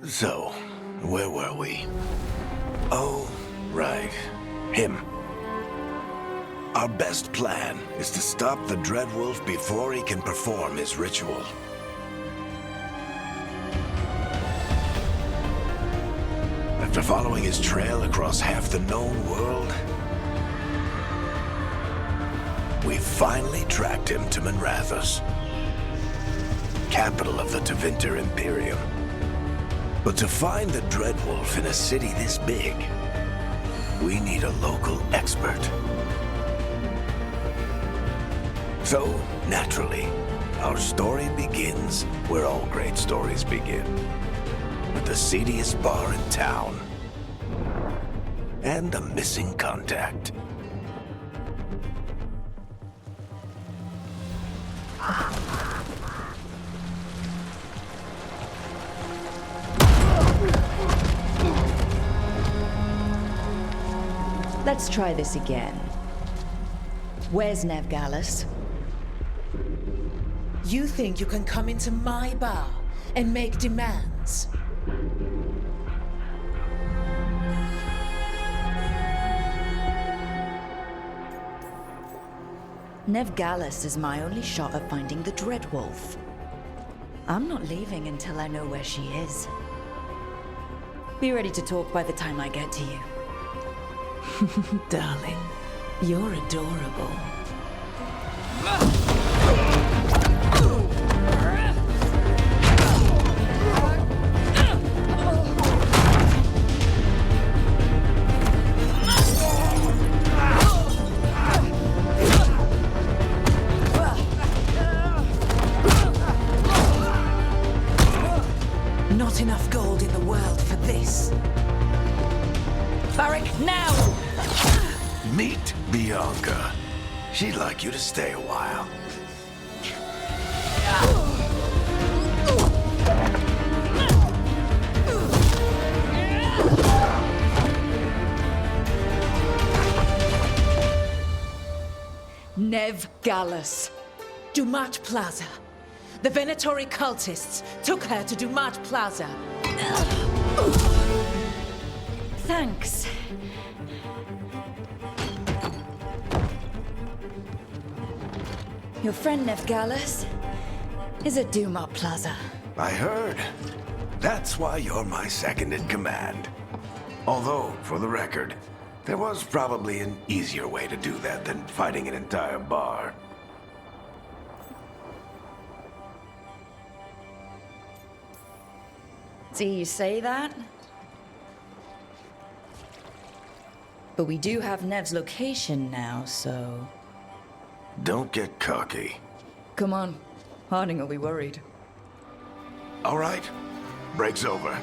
So, where were we? Oh, right. Him. Our best plan is to stop the Dreadwolf before he can perform his ritual. After following his trail across half the known world, we finally tracked him to Minrathous, capital of the Tevinter Imperium. But to find the Dreadwolf in a city this big, we need a local expert. So, naturally, our story begins where all great stories begin. With the seediest bar in town. And a missing contact. Let's try this again. Where's Nevgalis? You think you can come into my bar and make demands? Nevgalis is my only shot at finding the Dreadwolf. I'm not leaving until I know where she is. Be ready to talk by the time I get to you. Darling, you're adorable. Not enough gold in the world for this. Barrack, now! Meet Bianca. She'd like you to stay a while. Nevgalis. Dumat Plaza. The Venatori cultists took her to Dumat Plaza. Thanks. Your friend Nevgalis is at Dumat Plaza. I heard. That's why you're my second in command. Although, for the record, there was probably an easier way to do that than fighting an entire bar. See, you say that? But we do have Nev's location now, so... Don't get cocky. Come on. Harding will be worried. All right. Break's over.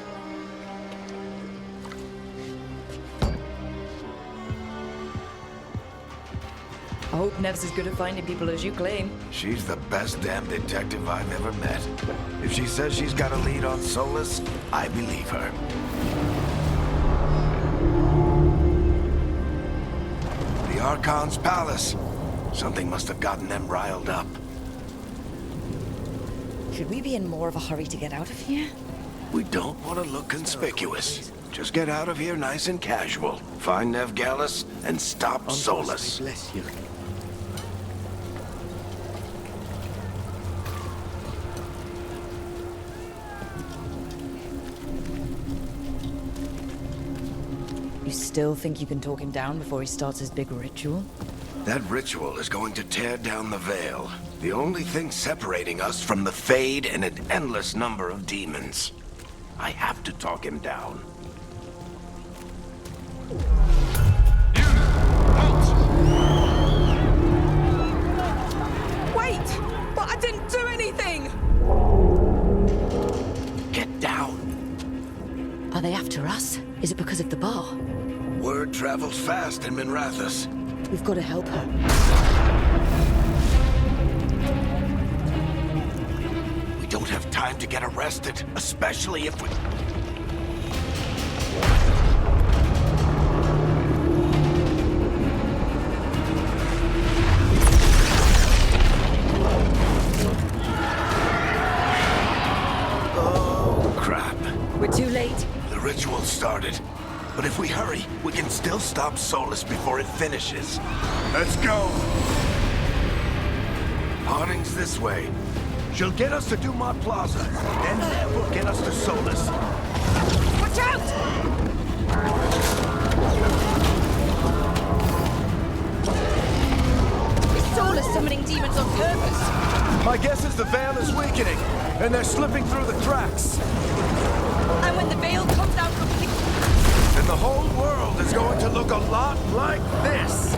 I hope Nev's as good at finding people as you claim. She's the best damn detective I've ever met. If she says she's got a lead on Solus, I believe her. The Archon's palace. Something must have gotten them riled up. Should we be in more of a hurry to get out of here? We don't want to look conspicuous. Just get out of here nice and casual. Find Nevgalis and stop Solus. Bless you. You still think you can talk him down before he starts his big ritual? That ritual is going to tear down the veil. The only thing separating us from the Fade and an endless number of demons. I have to talk him down. Wait! But I didn't do anything! Get down. Are they after us? Is it because of the bar? Word travels fast in Minrathous. We've got to help her. We don't have time to get arrested, especially if we... Oh, crap. We're too late. started. But if we hurry, we can still stop Solus before it finishes. Let's go! Harding's this way. She'll get us to Dumont Plaza, then Nev will get us to Solus. Watch out! Is Solus summoning demons on purpose? My guess is the Veil is weakening, and they're slipping through the cracks. And when the veil comes out completely... Then the whole world is going to look a lot like this.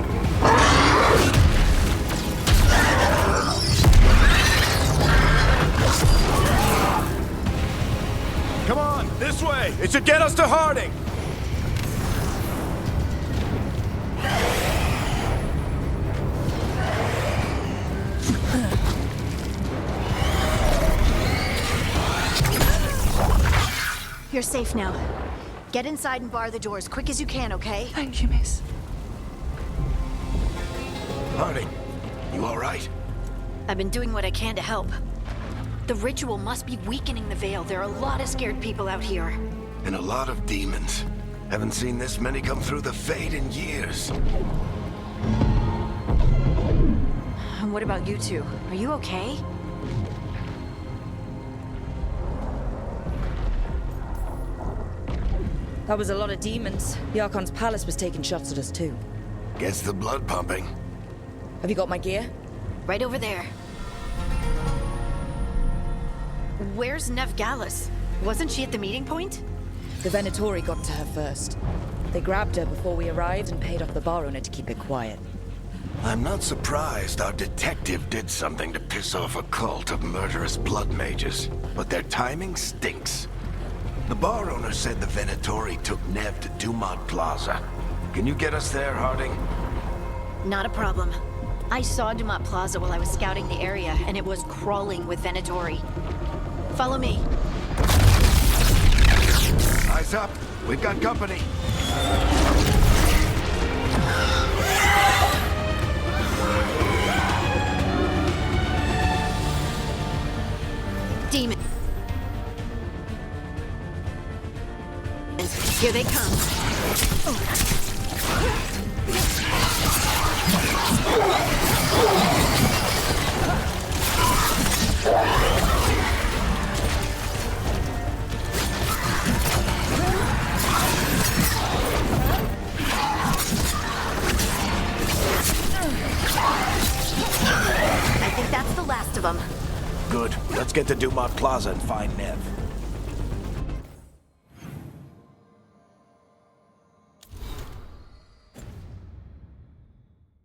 Come on, this way! It should get us to Harding! You're safe now. Get inside and bar the door as quick as you can, okay? Thank you, miss. Harding, you all right? I've been doing what I can to help. The ritual must be weakening the Veil. There are a lot of scared people out here. And a lot of demons. Haven't seen this many come through the Fade in years. And what about you two? Are you okay? That was a lot of demons. The Archon's palace was taking shots at us too. Gets the blood pumping. Have you got my gear? Right over there. Where's Nev Gallus? Wasn't she at the meeting point? The Venatori got to her first. They grabbed her before we arrived and paid off the bar owner to keep it quiet. I'm not surprised our detective did something to piss off a cult of murderous blood mages, but their timing stinks. The bar owner said the Venatori took Nev to Dumont Plaza. Can you get us there, Harding? Not a problem. I saw Dumont Plaza while I was scouting the area, and it was crawling with Venatori. Follow me. Eyes up. We've got company. Demon. Here they come. I think that's the last of them. Good. Let's get to Dumont Plaza and find Nev.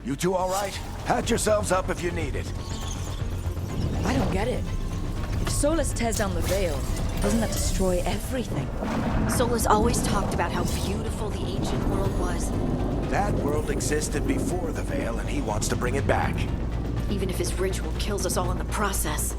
You two all right? Patch yourselves up if you need it. I don't get it. If Solus tears down the Veil, doesn't that destroy everything? Solus always talked about how beautiful the ancient world was. That world existed before the Veil, and he wants to bring it back. Even if his ritual kills us all in the process.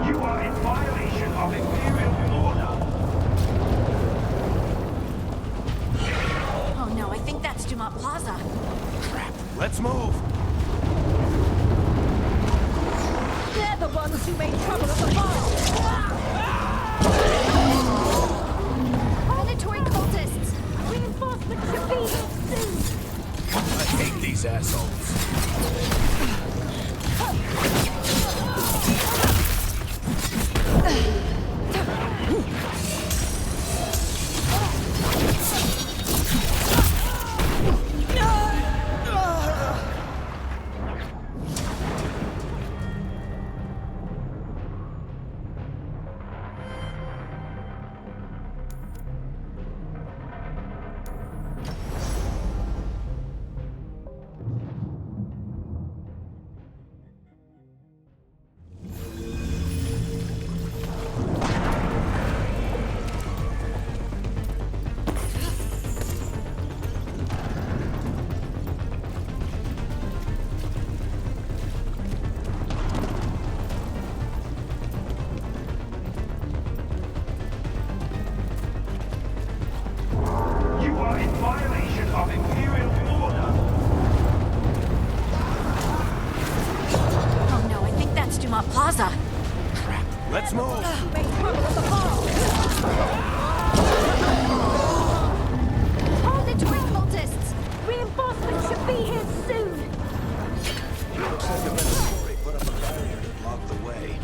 You are in violation of Imperial order. Oh no, I think that's Dumont Plaza. Crap. Let's move. They're the ones who made trouble at the bar! Venatori cultists! Reinforcements should be here soon! I hate these assholes. Let's move! Auditory cultists! Reinforcements should be here soon! Looks like a Veilguard put up a barrier to block the way.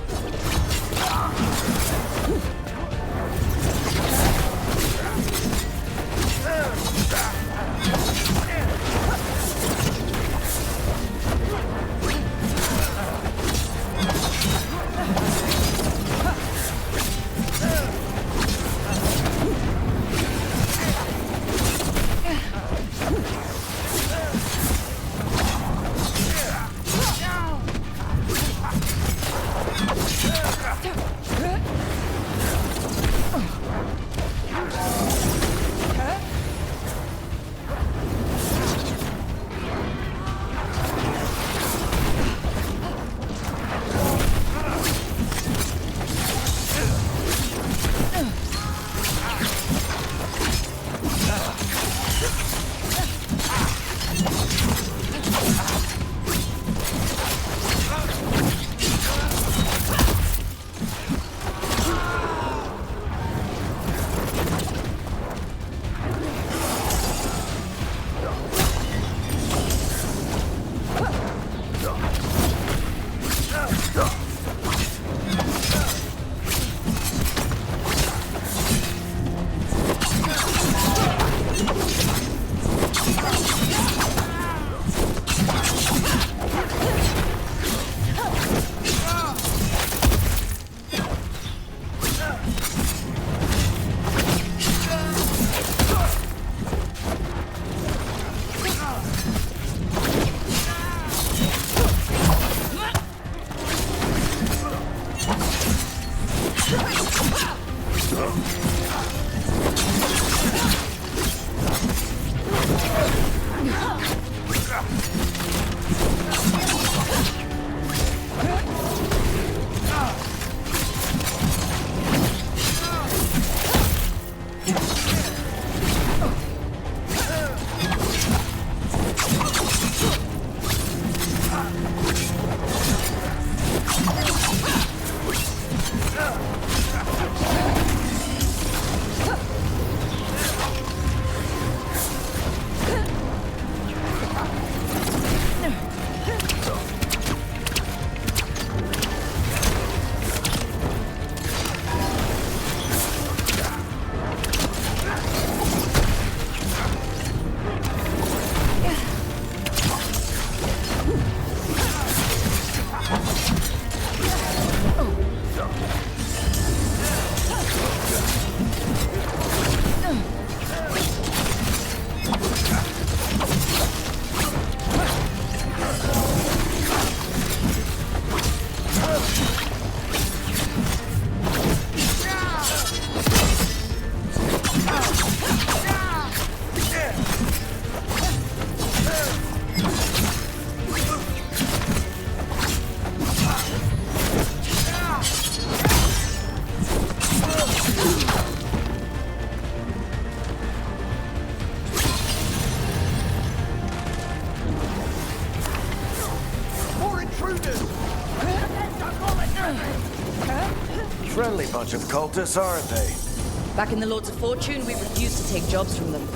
Friendly bunch of cultists, aren't they? Back in the Lords of Fortune, we refused to take jobs from them.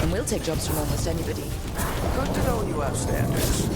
And we'll take jobs from almost anybody. Good to know you have standards.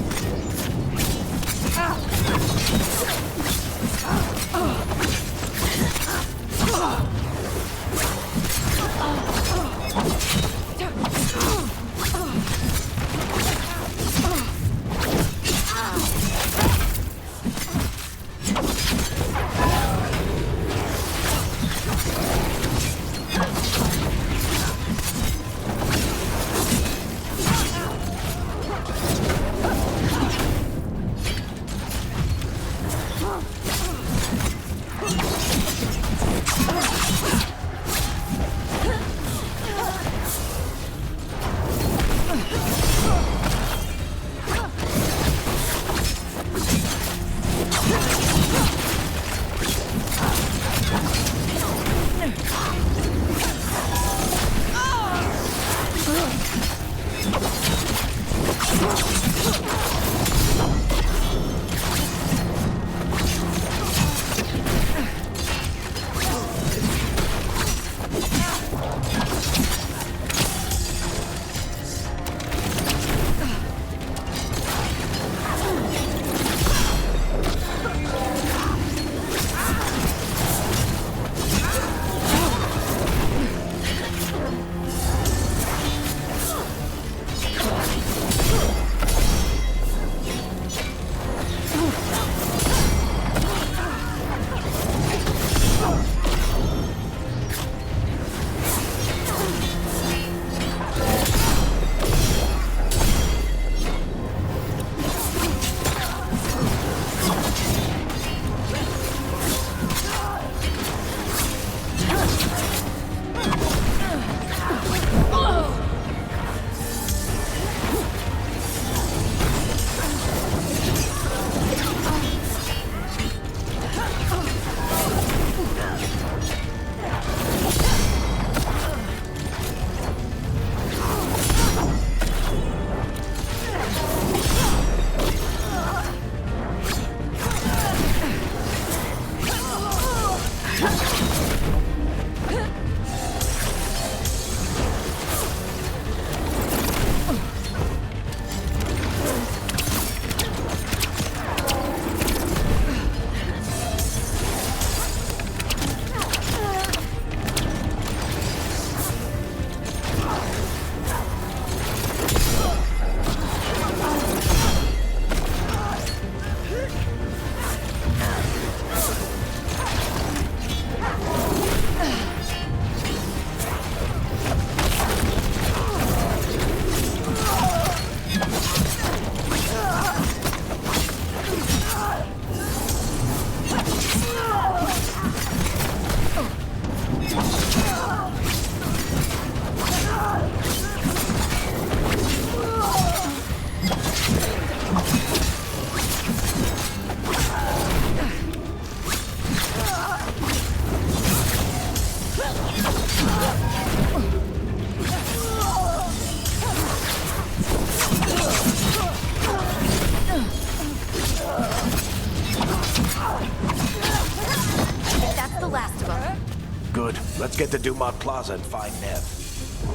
Let's get to Dumont Plaza and find Nev.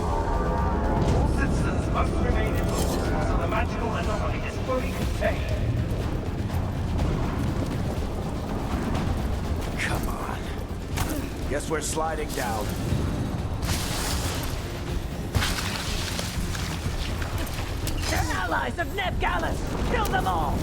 All citizens must remain indoors until the magical anomaly is fully contained. Come on. Guess we're sliding down. They're allies of Neb Gallus! Kill them all!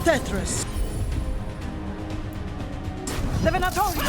Tetris! The Venatorium!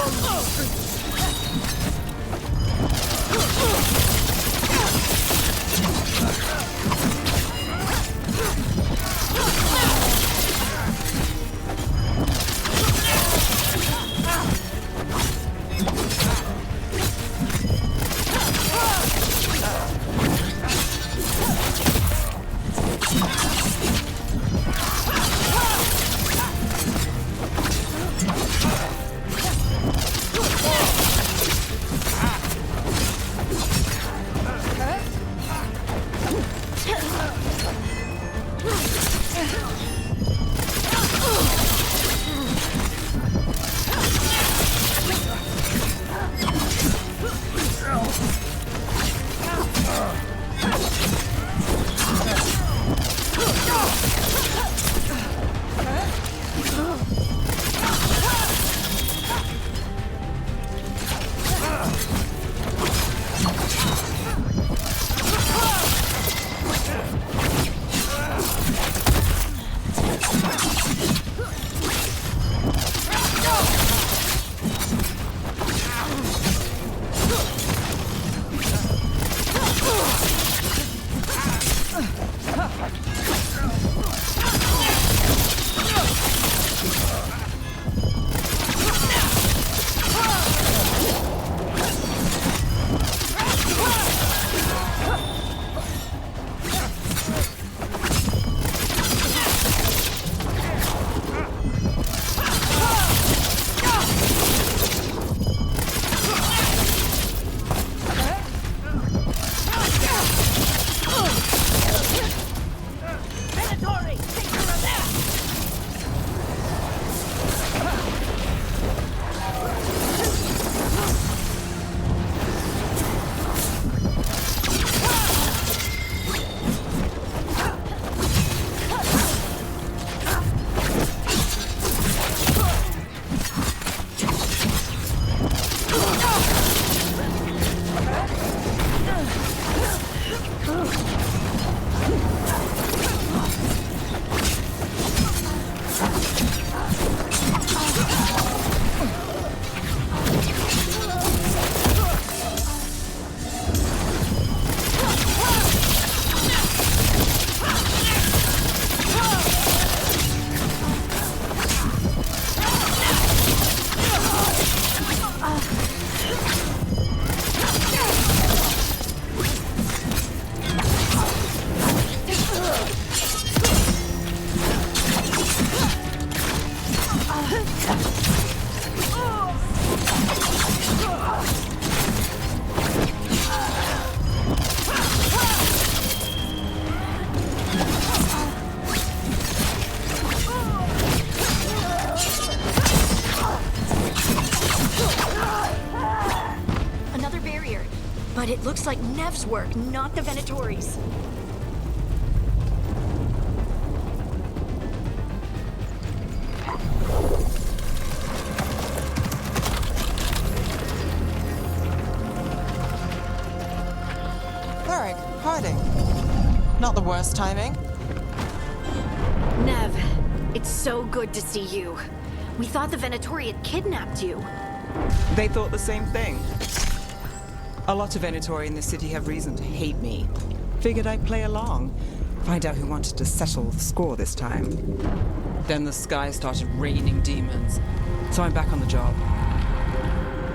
But it looks like Nev's work, not the Venatori's. worst timing? Nev, it's so good to see you. We thought the Venatori had kidnapped you. They thought the same thing. A lot of Venatori in the city have reason to hate me. Figured I'd play along, find out who wanted to settle the score this time. Then the sky started raining demons, so I'm back on the job.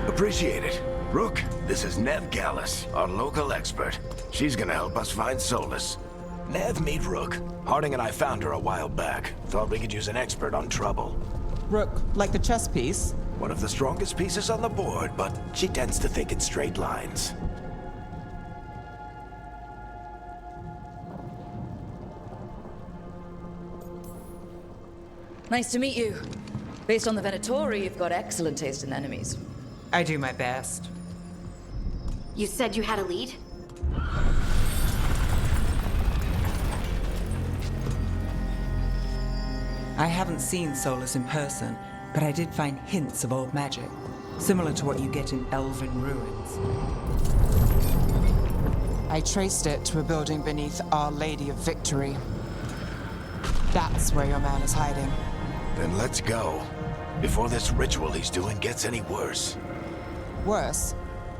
Appreciate it. Rook, this is Nev Gallus, our local expert. She's gonna help us find Solus. Nev, meet Rook. Harding and I found her a while back. Thought we could use an expert on trouble. Rook, like the chess piece? One of the strongest pieces on the board, but she tends to think in straight lines. Nice to meet you. Based on the Venatori, you've got excellent taste in enemies. I do my best. You said you had a lead? I haven't seen Solus in person, but I did find hints of old magic, similar to what you get in elven ruins. I traced it to a building beneath Our Lady of Victory. That's where your man is hiding. Then let's go. Before this ritual he's doing gets any worse. Worse,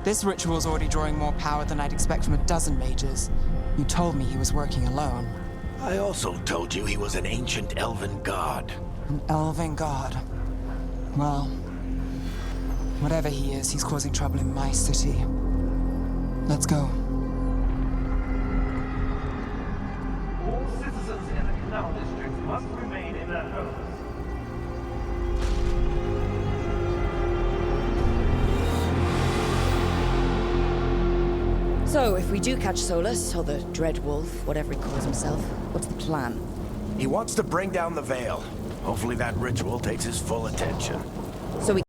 this ritual's already drawing more power than I'd expect from a dozen mages. You told me he was working alone. I also told you he was an ancient elven god. An elven god. Well, whatever he is, he's causing trouble in my city. Let's go. All citizens in the Canal District must remain in their homes. So, if we do catch Solus, or the Dread Wolf, whatever he calls himself, what's the plan? He wants to bring down the veil. Hopefully that ritual takes his full attention. So we...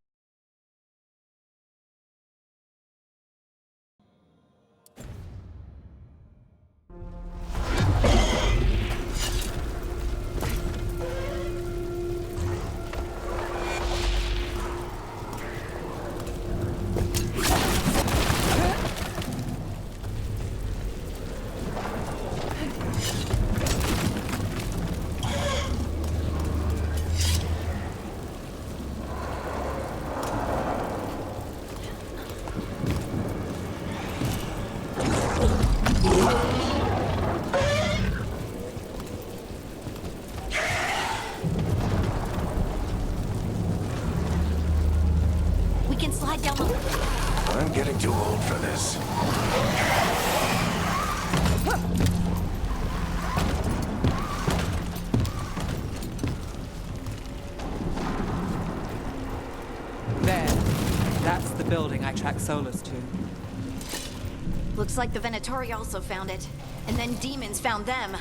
We can slide down the... I'm getting too old for this. There. That's the building I tracked Solus to. Looks like the Venatori also found it. And then demons found them.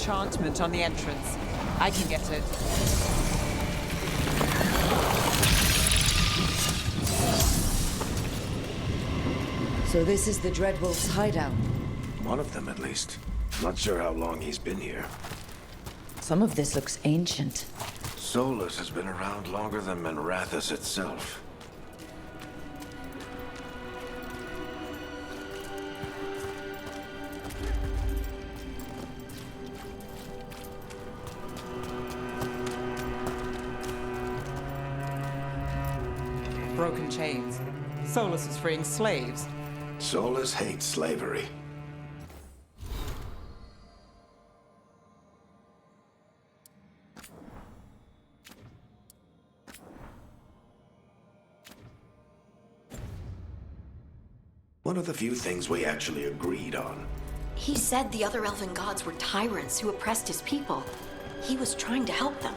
enchantment on the entrance. I can get it. So this is the Dreadwolf's hideout. One of them, at least. Not sure how long he's been here. Some of this looks ancient. Solus has been around longer than Manrathus itself. Broken chains. Solus is freeing slaves. Solus hates slavery. One of the few things we actually agreed on. He said the other elven gods were tyrants who oppressed his people. He was trying to help them.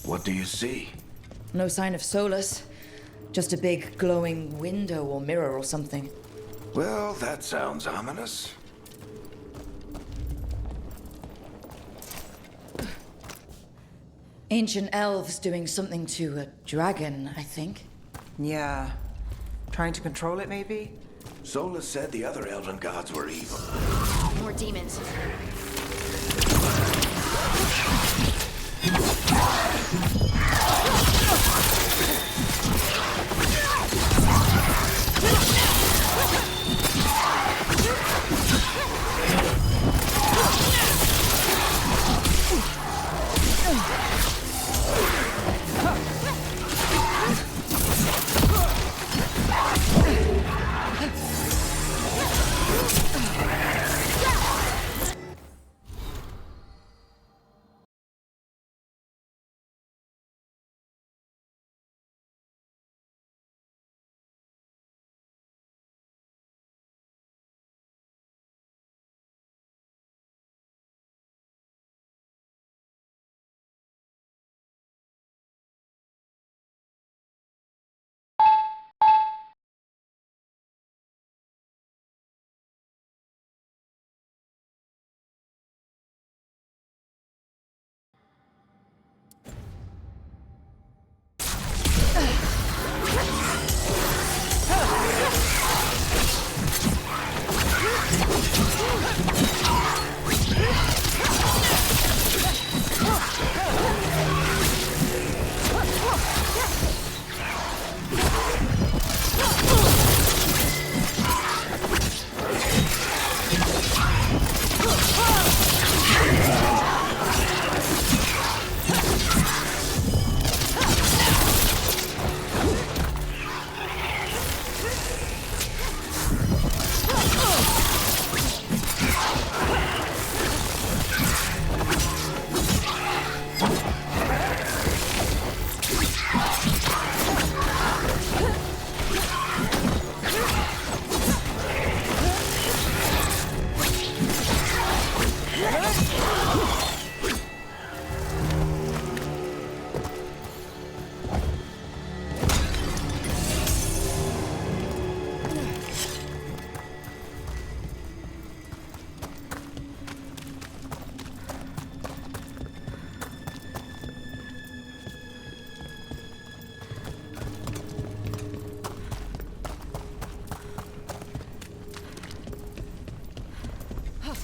What do you see? No sign of Solus. Just a big glowing window or mirror or something. Well, that sounds ominous. Ancient elves doing something to a dragon, I think. Yeah. Trying to control it, maybe? Solus said the other elven gods were evil. More demons.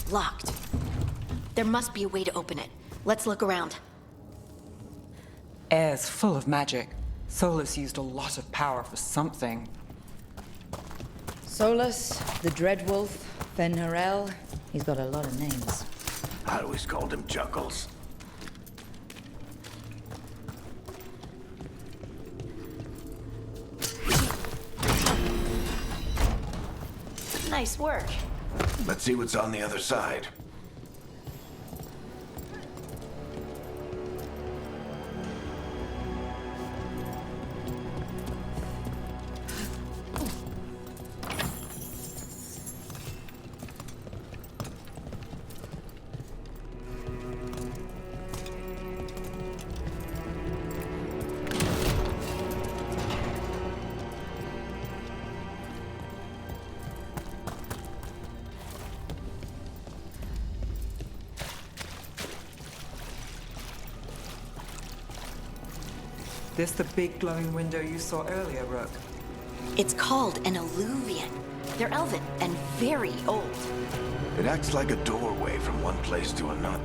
Locked. There must be a way to open it. Let's look around. Air's full of magic. Solus used a lot of power for something. Solus, the Dreadwolf, Fen'Harel. He's got a lot of names. I always called him Chuckles. Nice work. Let's see what's on the other side. This the big glowing window you saw earlier, Rook? It's called an alluvian. They're elven and very old. It acts like a doorway from one place to another.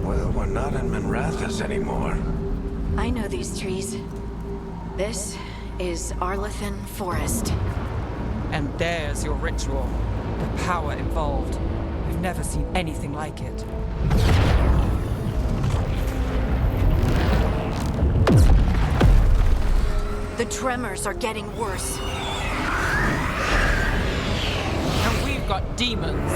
Well, we're not in Minrathous anymore. I know these trees. This is Arlethan Forest. And there's your ritual. The power involved. I've never seen anything like it. The tremors are getting worse. And we've got demons.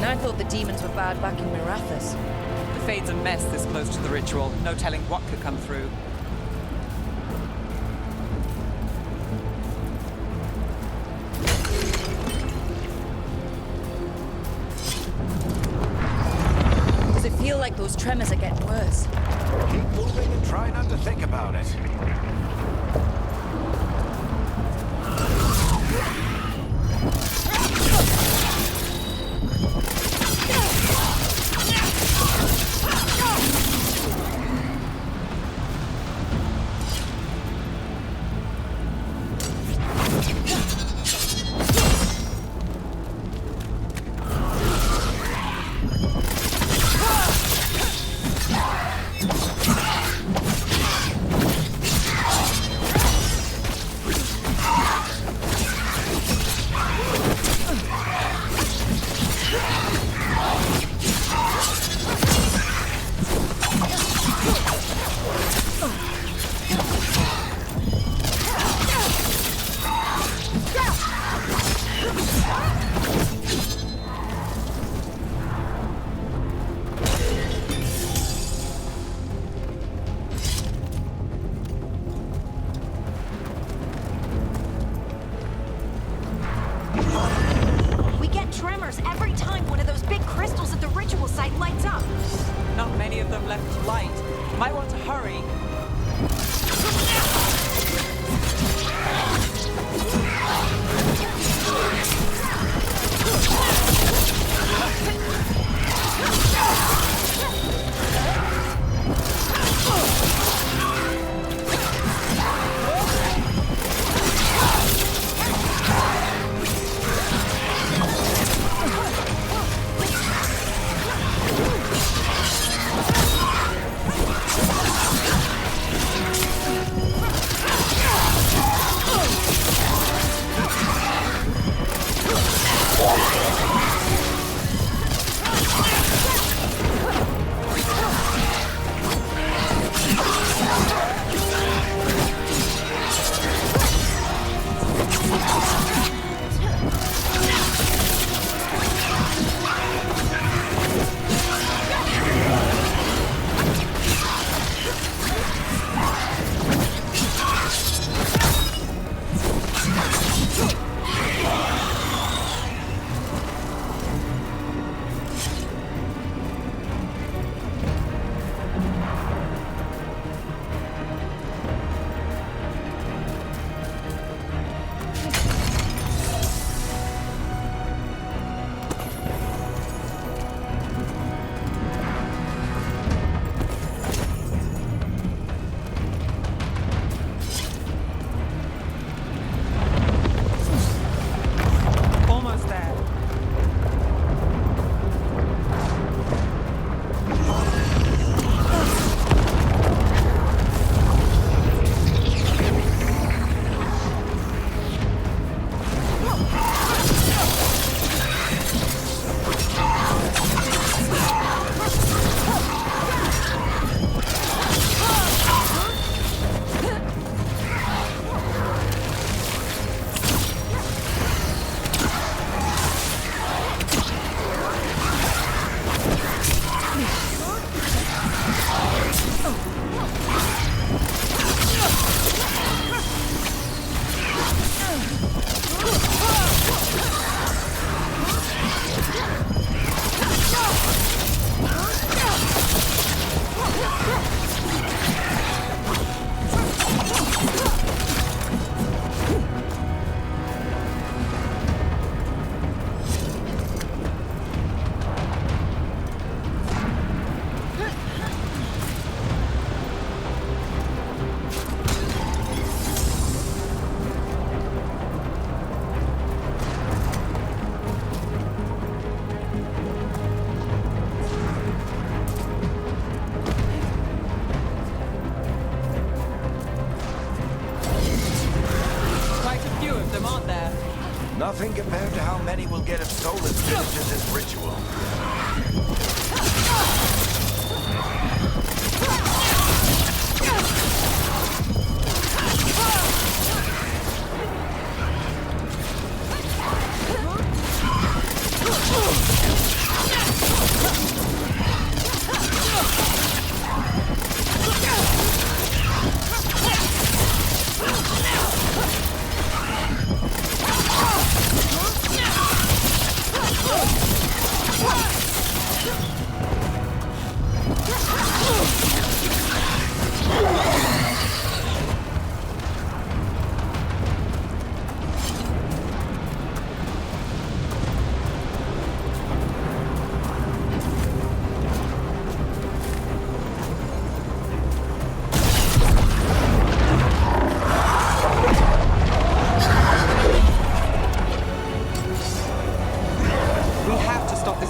I thought the demons were bad back in Minrathous. The Fade's a mess this close to the ritual. No telling what could come through. Does it feel like those tremors are getting worse? Keep moving and try not to think about it. Every time one of those big crystals at the ritual site lights up. Not many of them left to light. Might want to hurry. of them, aren't there? Nothing compared to how many will get if Solus finishes his ritual.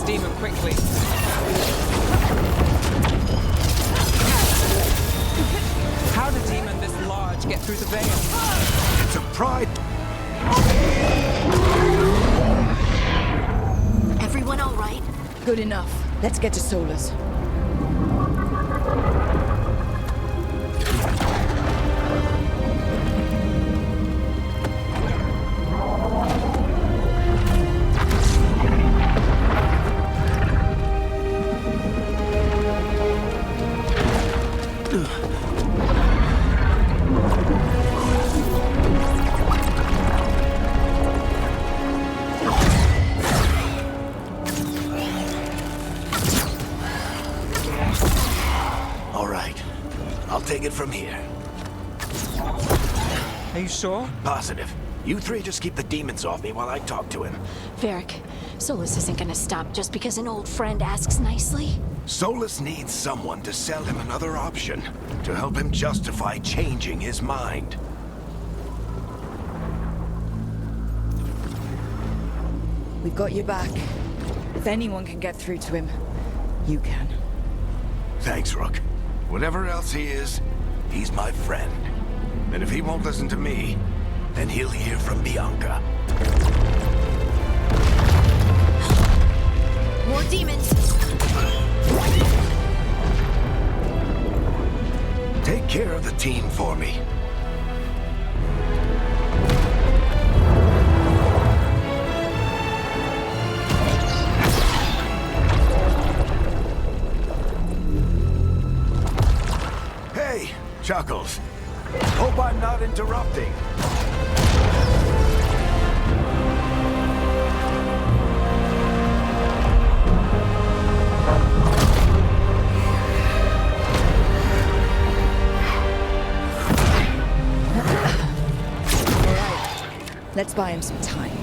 Demon quickly. How did a demon this large get through the veil? It's a pride. Everyone all right? Good enough. Let's get to Solus. Take it from here. Are you sure? Positive. You three just keep the demons off me while I talk to him. Varric, Solus isn't gonna stop just because an old friend asks nicely. Solus needs someone to sell him another option, to help him justify changing his mind. We've got your back. If anyone can get through to him, you can. Thanks, Rook. Whatever else he is, he's my friend. And if he won't listen to me, then he'll hear from Bianca. More demons! Take care of the team for me. Chuckles. Hope I'm not interrupting. All right. Let's buy him some time.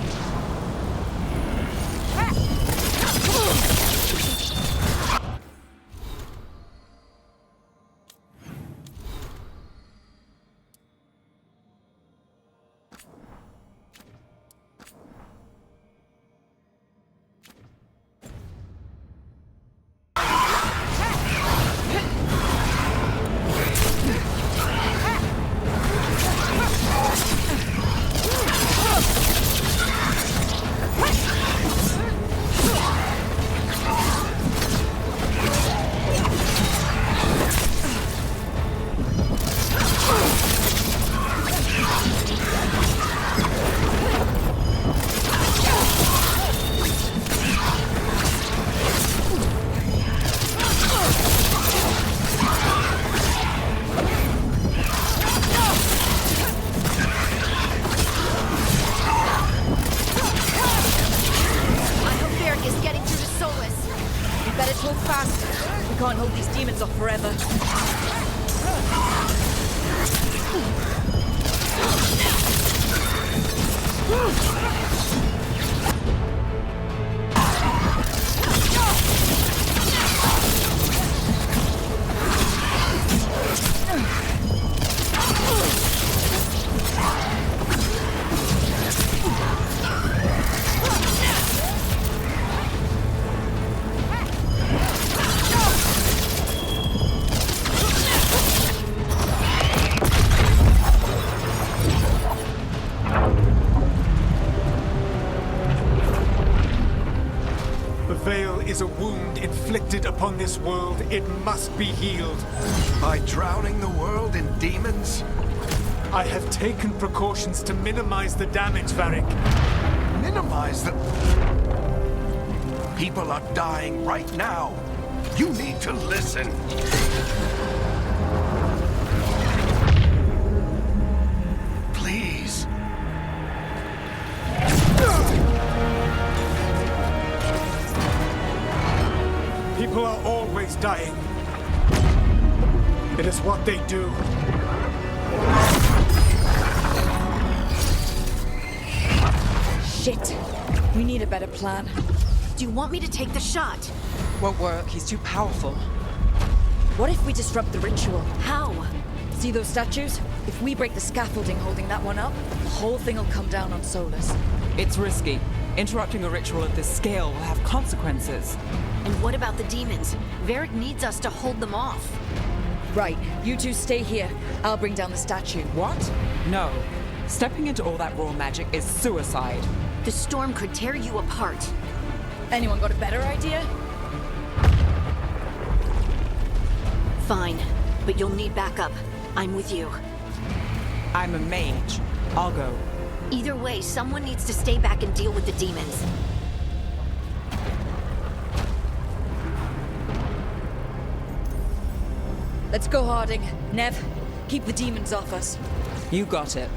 Can't hold these demons off forever. Veil is a wound inflicted upon this world. It must be healed. By drowning the world in demons? I have taken precautions to minimize the damage, Varric. Minimize the... People are dying right now. You need to listen. Please. People are always dying. It is what they do. Shit. We need a better plan. Do you want me to take the shot? Won't work. He's too powerful. What if we disrupt the ritual? How? See those statues? If we break the scaffolding holding that one up, the whole thing will come down on Solus. It's risky. Interrupting a ritual of this scale will have consequences. And what about the demons? Varric needs us to hold them off. Right, you two stay here. I'll bring down the statue. What? No. Stepping into all that raw magic is suicide. The storm could tear you apart. Anyone got a better idea? Fine, but you'll need backup. I'm with you. I'm a mage. I'll go. Either way, someone needs to stay back and deal with the demons. Let's go, Harding. Nev, keep the demons off us. You got it.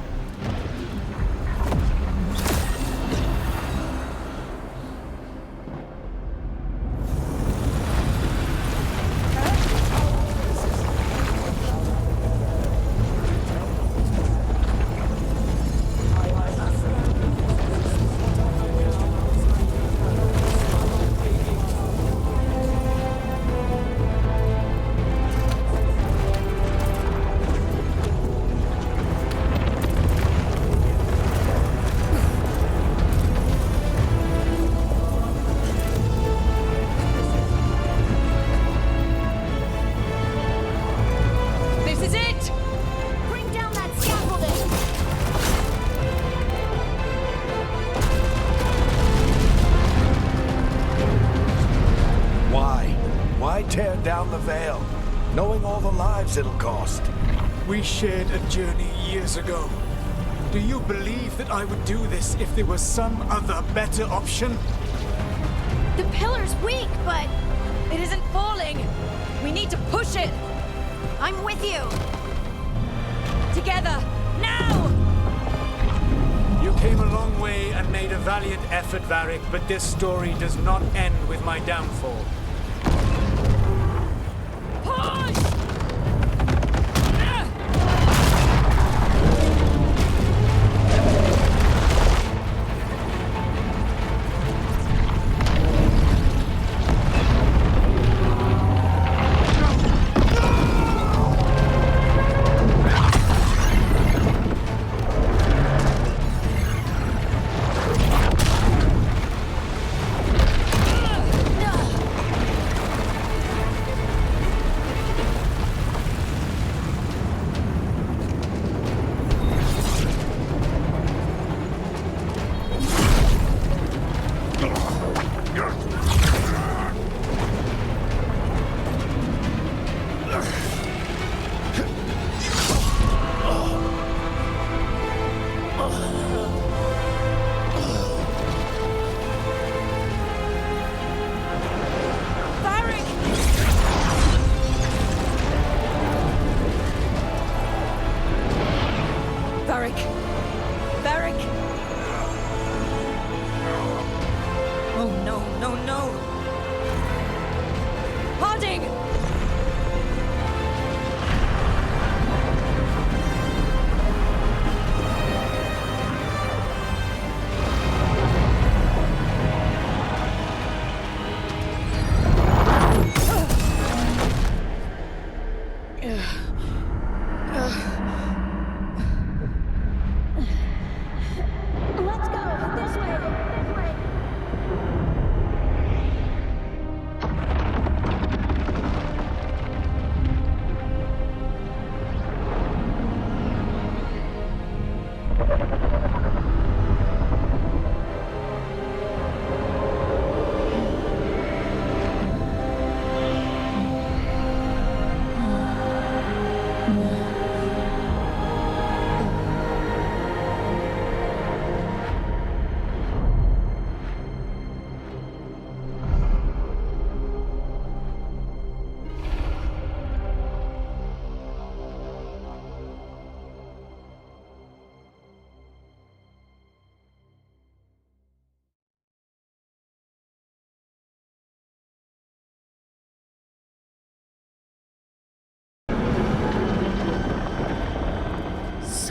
Tear down the Veil, knowing all the lives it'll cost. We shared a journey years ago. Do you believe that I would do this if there was some other better option? The pillar's weak, but It isn't falling! We need to push it! I'm with you! Together! Now! You came a long way and made a valiant effort, Varric, but this story does not end with my downfall. Push!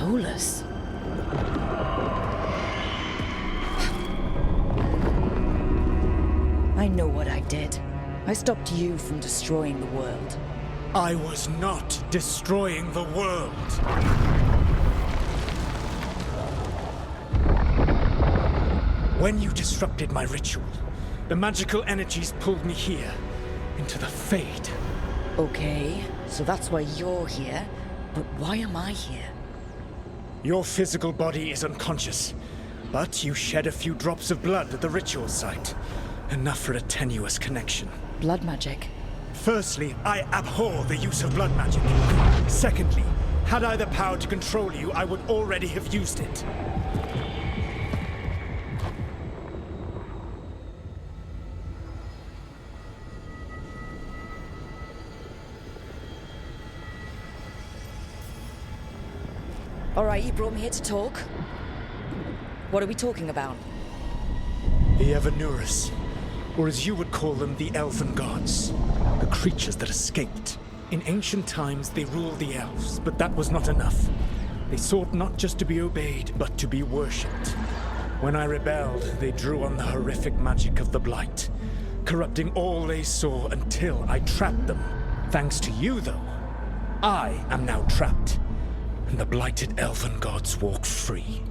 Solus. I know what I did. I stopped you from destroying the world. I was not destroying the world. When you disrupted my ritual, the magical energies pulled me here, into the Fade. Okay, so that's why you're here. But why am I here? Your physical body is unconscious, but you shed a few drops of blood at the ritual site. Enough for a tenuous connection. Blood magic. Firstly, I abhor the use of blood magic. Secondly, had I the power to control you, I would already have used it. All right, you brought me here to talk. What are we talking about? The Evanurus, or as you would call them, the Elven Gods. The creatures that escaped. In ancient times, they ruled the elves, but that was not enough. They sought not just to be obeyed, but to be worshipped. When I rebelled, they drew on the horrific magic of the Blight, corrupting all they saw until I trapped them. Thanks to you, though, I am now trapped, and the blighted Elven Gods walk free.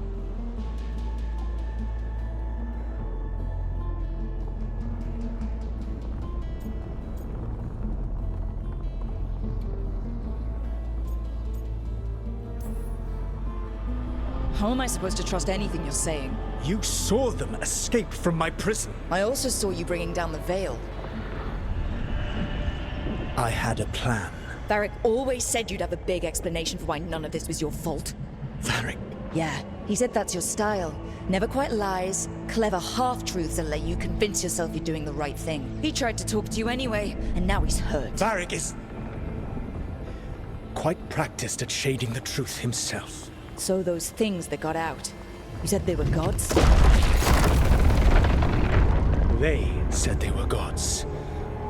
How am I supposed to trust anything you're saying? You saw them escape from my prison. I also saw you bringing down the veil. I had a plan. Varric always said you'd have a big explanation for why none of this was your fault. Varric. Yeah, he said that's your style. Never quite lies, clever half-truths and let you convince yourself you're doing the right thing. He tried to talk to you anyway, and now he's hurt. Varric is quite practiced at shading the truth himself. So those things that got out, you said they were gods? They said they were gods.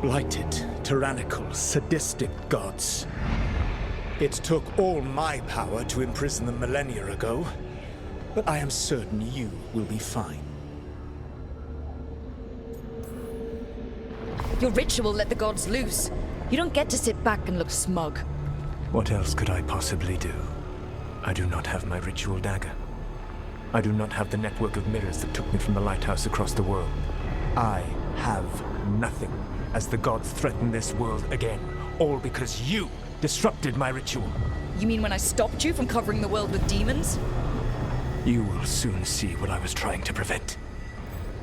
Blighted, tyrannical, sadistic gods. It took all my power to imprison them millennia ago, but I am certain you will be fine. Your ritual let the gods loose. You don't get to sit back and look smug. What else could I possibly do? I do not have my ritual dagger. I do not have the network of mirrors that took me from the lighthouse across the world. I have nothing as the gods threaten this world again, all because you disrupted my ritual. You mean when I stopped you from covering the world with demons? You will soon see what I was trying to prevent.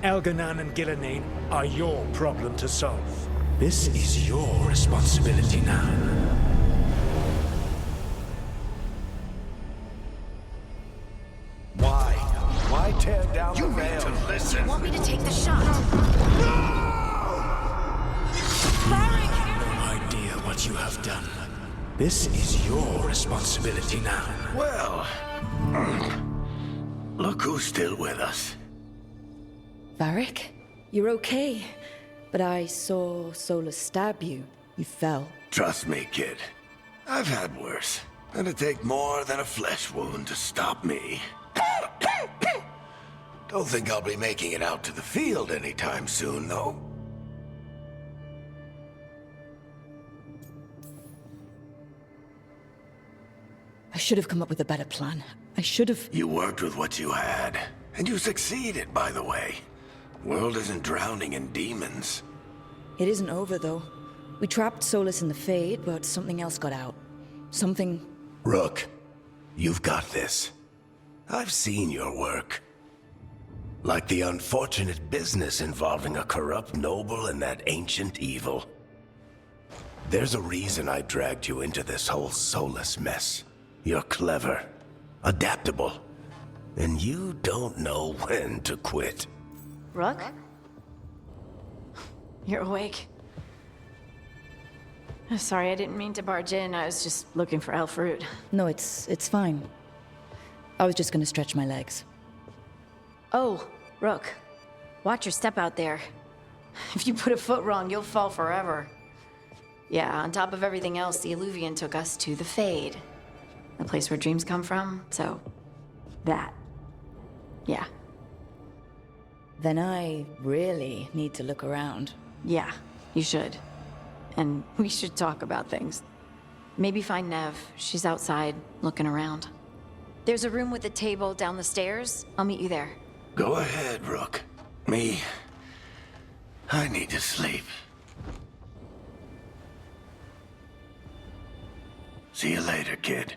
Elganan and Gillenane are your problem to solve. This is your responsibility now. Why tear down the veil? Do you want me to take the shot? You have no idea what you have done. This is your responsibility now. Well, look who's still with us. Varric? You're okay. But I saw Solus stab you. You fell. Trust me, kid. I've had worse. It'd take more than a flesh wound to stop me. Don't think I'll be making it out to the field anytime soon, though. I should have come up with a better plan. I should have... You worked with what you had, and you succeeded, by the way. World isn't drowning in demons. It isn't over, though. We trapped Solus in the Fade, but something else got out. Something... Rook, you've got this. I've seen your work. Like the unfortunate business involving a corrupt noble and that ancient evil. There's a reason I dragged you into this whole Solus mess. You're clever, adaptable, and you don't know when to quit. Rook? You're awake. Sorry, I didn't mean to barge in. I was just looking for elf fruit. No, it's fine. I was just gonna stretch my legs. Oh, Rook. Watch your step out there. If you put a foot wrong, you'll fall forever. Yeah, on top of everything else, the Illuvian took us to the Fade. the place where dreams come from, so that. Yeah. Then I really need to look around. Yeah, you should. And we should talk about things. Maybe find Nev. She's outside, looking around. There's a room with a table down the stairs. I'll meet you there. Go ahead, Rook. Me, I need to sleep. See you later, kid.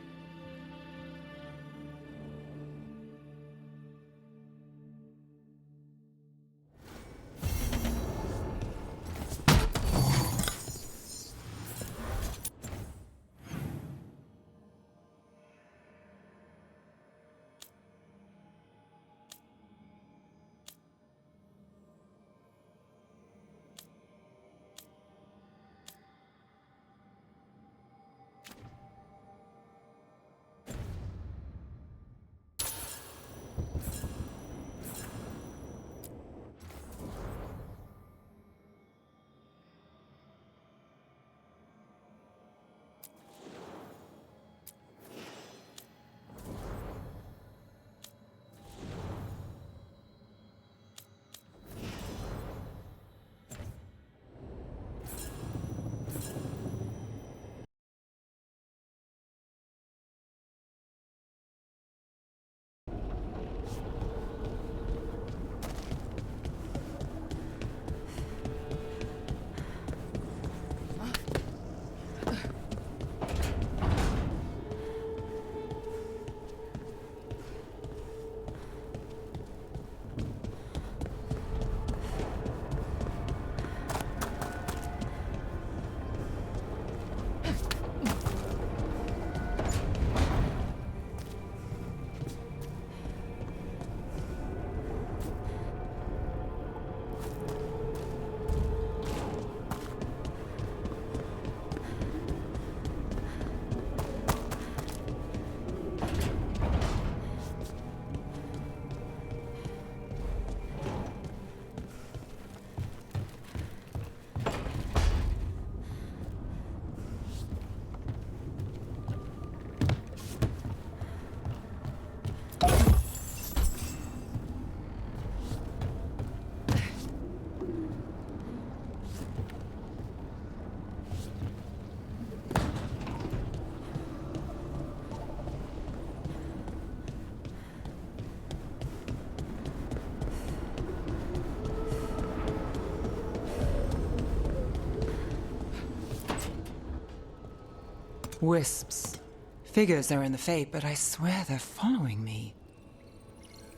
Wisps. Figures are in the fate, but I swear they're following me.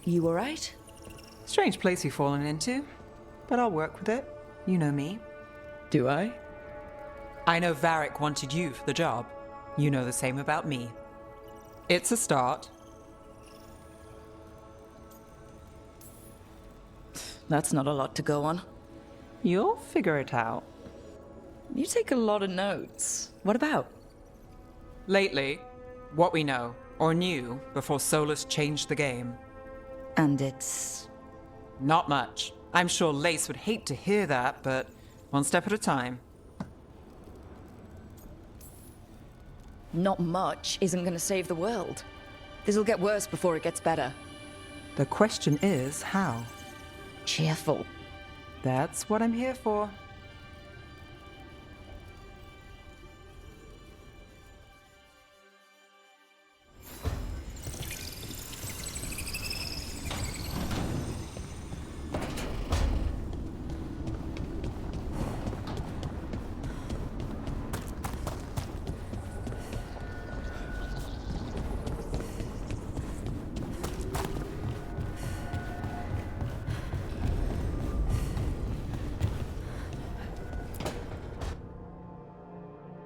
You alright? Strange place you've fallen into, but I'll work with it. You know me. Do I? I know Varric wanted you for the job. You know the same about me. It's a start. That's not a lot to go on. You'll figure it out. You take a lot of notes. What about? Lately, what we know, or knew, before Solus changed the game. And it's... Not much. I'm sure Lace would hate to hear that, but one step at a time. Not much isn't gonna save the world. This'll get worse before it gets better. The question is, how? Cheerful. That's what I'm here for.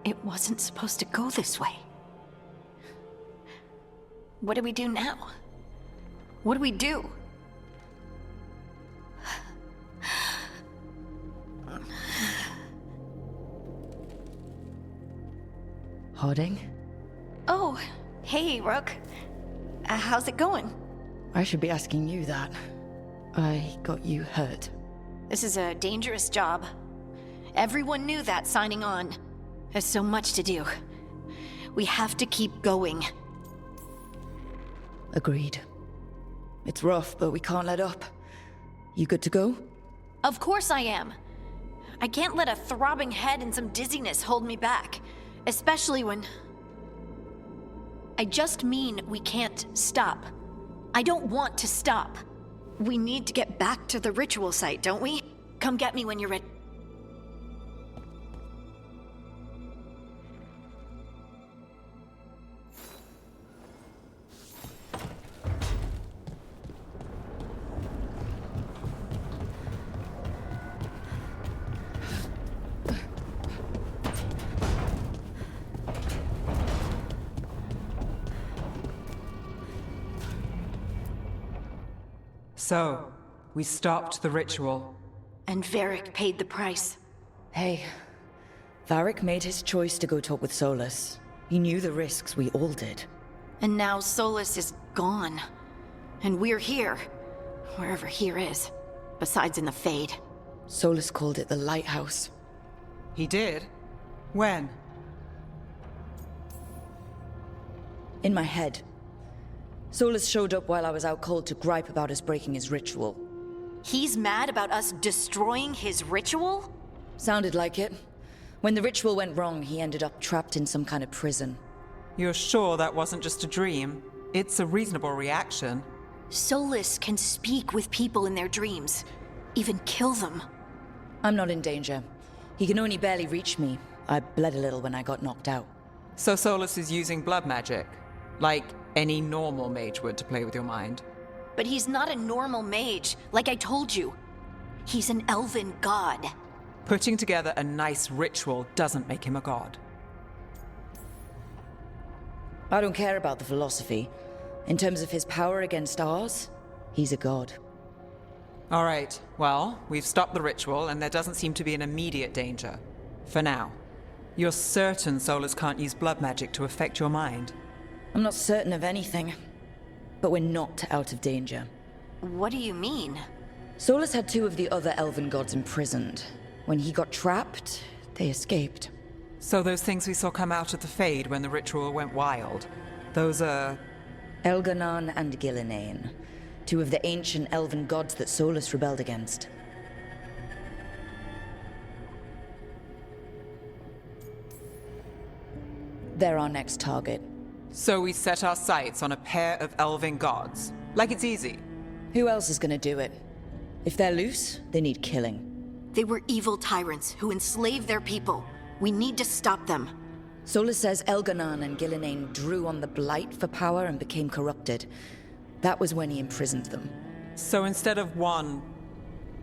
It wasn't supposed to go this way. What do we do now? What do we do? Harding? Oh, hey, Rook. How's it going? I should be asking you that. I got you hurt. This is a dangerous job. Everyone knew that signing on. There's so much to do. We have to keep going. Agreed. It's rough, but we can't let up. You good to go? Of course I am. I can't let a throbbing head and some dizziness hold me back. Especially when... I just mean we can't stop. I don't want to stop. We need to get back to the ritual site, don't we? Come get me when you're ready. So, we stopped the ritual. And Varric paid the price. Hey, Varric made his choice to go talk with Solus. He knew the risks, we all did. And now Solus is gone. And we're here. Wherever here is. Besides in the Fade. Solus called it the Lighthouse. He did? When? In my head. Solus showed up while I was out cold to gripe about us breaking his ritual. He's mad about us destroying his ritual? Sounded like it. When the ritual went wrong, he ended up trapped in some kind of prison. You're sure that wasn't just a dream? It's a reasonable reaction. Solus can speak with people in their dreams. Even kill them. I'm not in danger. He can only barely reach me. I bled a little when I got knocked out. So Solus is using blood magic? Like any normal mage would to play with your mind? But he's not a normal mage, like I told you. He's an elven god. Putting together a nice ritual doesn't make him a god. I don't care about the philosophy. In terms of his power against ours, he's a god. All right, well, we've stopped the ritual and there doesn't seem to be an immediate danger. For now. You're certain Solus can't use blood magic to affect your mind? I'm not certain of anything, but we're not out of danger. What do you mean? Solus had two of the other elven gods imprisoned. When he got trapped, they escaped. So those things we saw come out of the Fade when the ritual went wild, those are... Elganon and Gillinane, two of the ancient elven gods that Solus rebelled against. They're our next target. So we set our sights on a pair of elven gods. Like it's easy. Who else is gonna do it? If they're loose, they need killing. They were evil tyrants who enslaved their people. We need to stop them. Solus says Elganon and Gillinane drew on the Blight for power and became corrupted. That was when he imprisoned them. So instead of one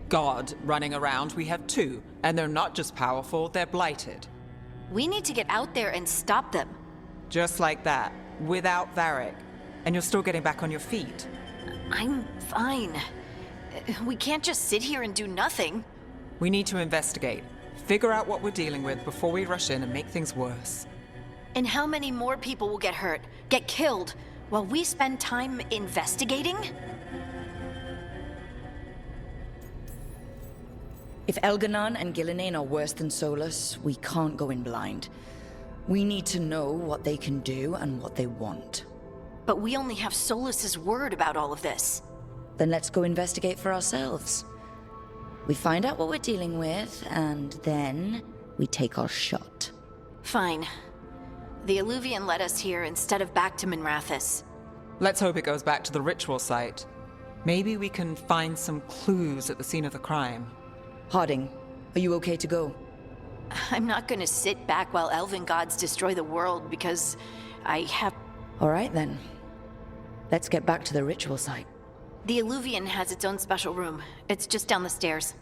god running around, we have two. And they're not just powerful, they're blighted. We need to get out there and stop them. Just like that, without Varric. And you're still getting back on your feet. I'm fine. We can't just sit here and do nothing. We need to investigate. Figure out what we're dealing with before we rush in and make things worse. And how many more people will get hurt, get killed, while we spend time investigating? If Elganon and Gillinane are worse than Solus, we can't go in blind. We need to know what they can do and what they want. But we only have Solus's word about all of this. Then let's go investigate for ourselves. We find out what we're dealing with, and then we take our shot. Fine. The Illuvian led us here instead of back to Minrathous. Let's hope it goes back to the ritual site. Maybe we can find some clues at the scene of the crime. Harding, are you okay to go? I'm not gonna sit back while elven gods destroy the world because I have... All right then. Let's get back to the ritual site. The Illuvian has its own special room. It's just down the stairs.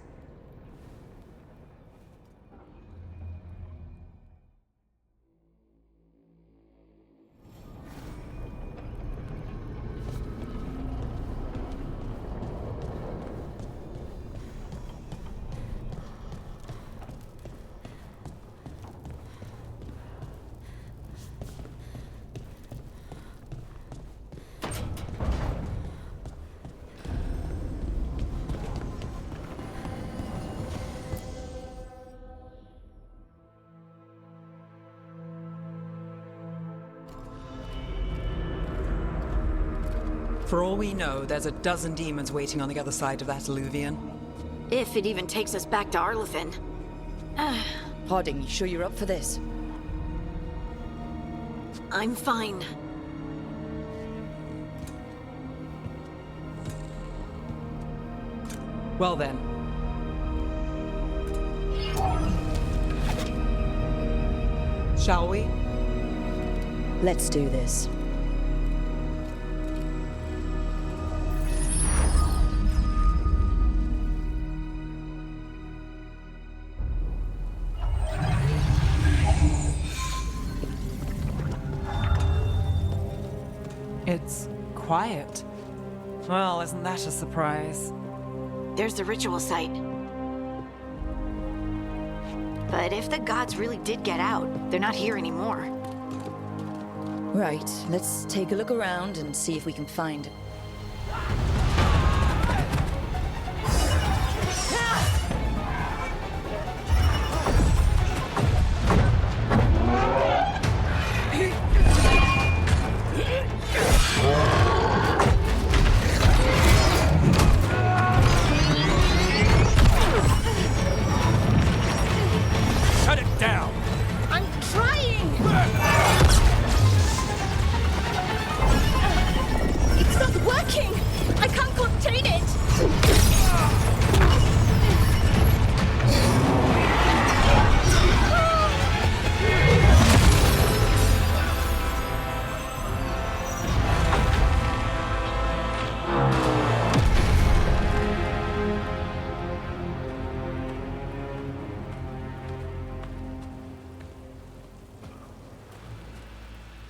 For all we know, there's a dozen demons waiting on the other side of that alluvion. If it even takes us back to Arlethan. Harding, you sure you're up for this? I'm fine. Well then. Shall we? Let's do this. It's quiet. Well, isn't that a surprise? There's the ritual site. But if the gods really did get out, they're not here anymore. Right, let's take a look around and see if we can find it. Shut it down! I'm trying! It's not working! I can't contain it!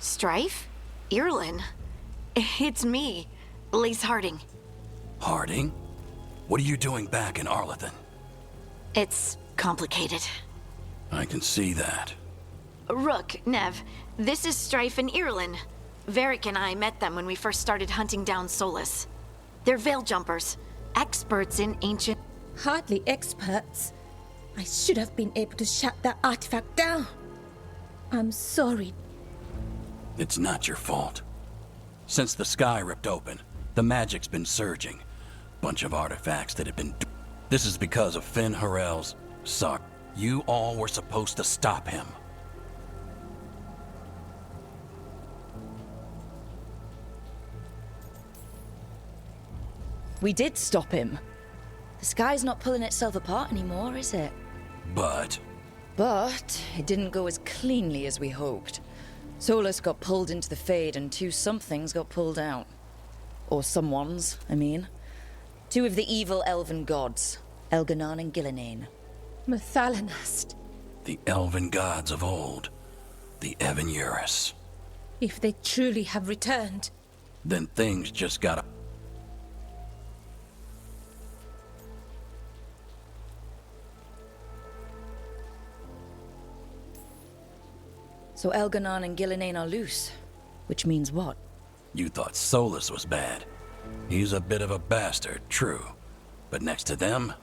Strife? Irlin? It's me, Lace Harding. Harding? What are you doing back in Arlethan? It's complicated. I can see that. Rook, Nev, this is Strife and Irlin. Varric and I met them when we first started hunting down Solus. They're veil jumpers, experts in ancient... Hardly experts. I should have been able to shut that artifact down. I'm sorry. It's not your fault. Since the sky ripped open, the magic's been surging. Bunch of artifacts that have been... This is because of Finn Harel's... Sorry. You all were supposed to stop him. We did stop him. The sky's not pulling itself apart anymore, is it? But it didn't go as cleanly as we hoped. Solus got pulled into the Fade and two somethings got pulled out. Or someones, I mean. Two of the evil elven gods, Elganon and Gillinane. Mathalanast. the elven gods of old, the Evan-Eurus. If they truly have returned, Then things just gotta... So Elganon and Gillinane are loose. Which means what? You thought Solus was bad. He's a bit of a bastard, true. But next to them,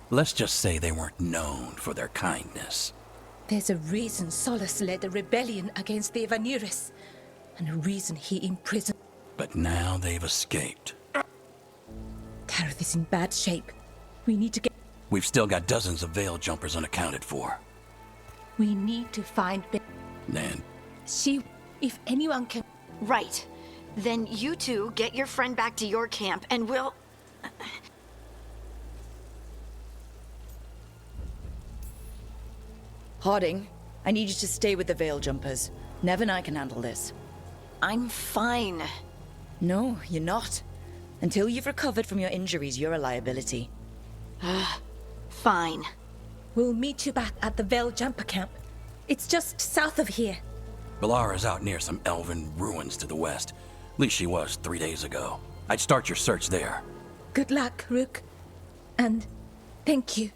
let's just say they weren't known for their kindness. there's a reason Solus led a rebellion against the Evan-Eurus, and a reason he imprisoned... But now they've escaped. Tareth is in bad shape. We need to get... We've still got dozens of veil jumpers unaccounted for. We need to find... And If anyone can... Right. Then you two get your friend back to your camp and we'll... Harding, I need you to stay with the Veil Jumpers. Nev and I can handle this. I'm fine. No, you're not. Until you've recovered from your injuries, you're a liability. Fine. We'll meet you back at the Veil Jumper camp. It's just south of here. Balara's out near some elven ruins to the west. At least she was 3 days ago. I'd start your search there. Good luck, Rook. And thank you.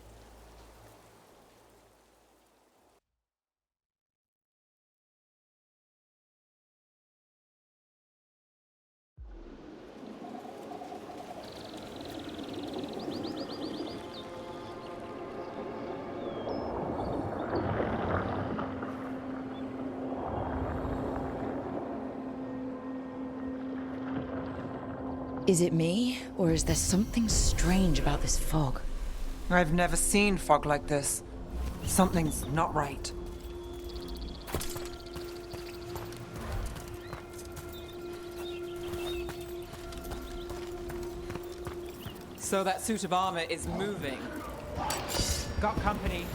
Is it me, or is there something strange about this fog? I've never seen fog like this. Something's not right. So that suit of armor is moving. Got company.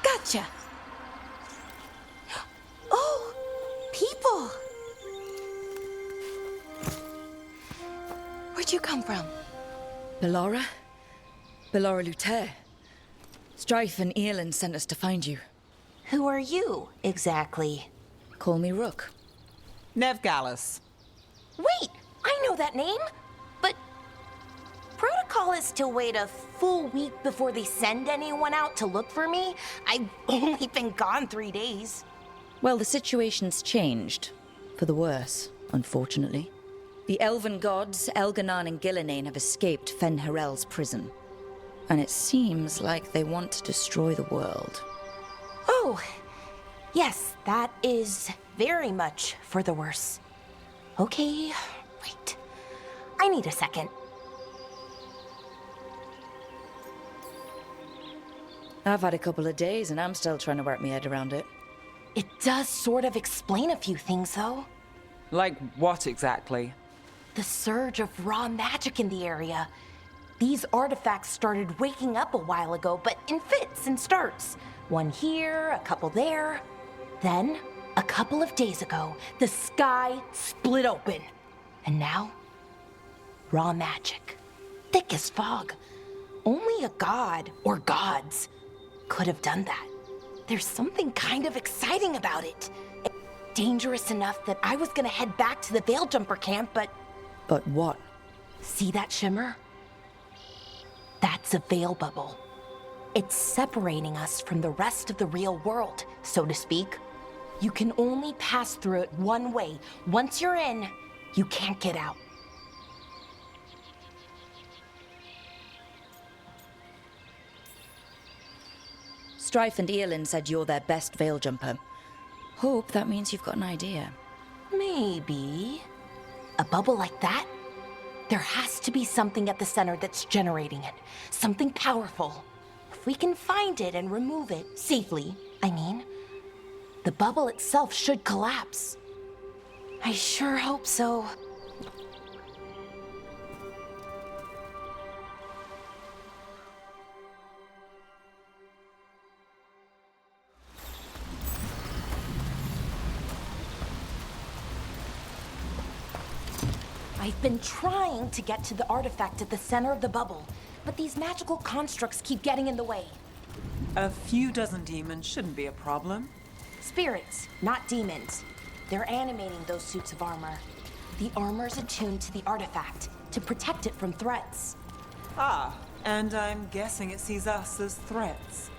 Gotcha. Oh, people. Where'd you come from? Bellora? Bellora Luther. Strife and Earlin sent us to find you. Who are you, exactly? Call me Rook. Nev Gallus. Wait, I know that name! But protocol is to wait a full week before they send anyone out to look for me. I've only been gone 3 days. Well, the situation's changed. For the worse, unfortunately. The elven gods, Elganan and Gillinane, have escaped Fen'Harel's prison. And it seems like they want to destroy the world. Oh, yes, that is very much for the worse. Okay, wait. I need a second. I've had a couple of days and I'm still trying to wrap my head around it. It does sort of explain a few things, though. Like what exactly? The surge of raw magic in the area. These artifacts started waking up a while ago, but in fits and starts. One here, a couple there. Then, a couple of days ago, the sky split open. And now, raw magic. Thick as fog. Only a god, or gods, could have done that. There's something kind of exciting about it. Dangerous enough that I was gonna head back to the Veilgjumper camp, but... But what? See that shimmer? That's a veil bubble. It's separating us from the rest of the real world, so to speak. You can only pass through it one way. Once you're in, you can't get out. Strife and Earlin said you're their best veil jumper. Hope that means you've got an idea. Maybe. A bubble like that? There has to be something at the center that's generating it. Something powerful. If we can find it and remove it, safely, I mean, the bubble itself should collapse. I sure hope so. I've been trying to get to the artifact at the center of the bubble, but these magical constructs keep getting in the way. A few dozen demons shouldn't be a problem. Spirits, not demons. They're animating those suits of armor. The armor's attuned to the artifact to protect it from threats. Ah, and I'm guessing it sees us as threats.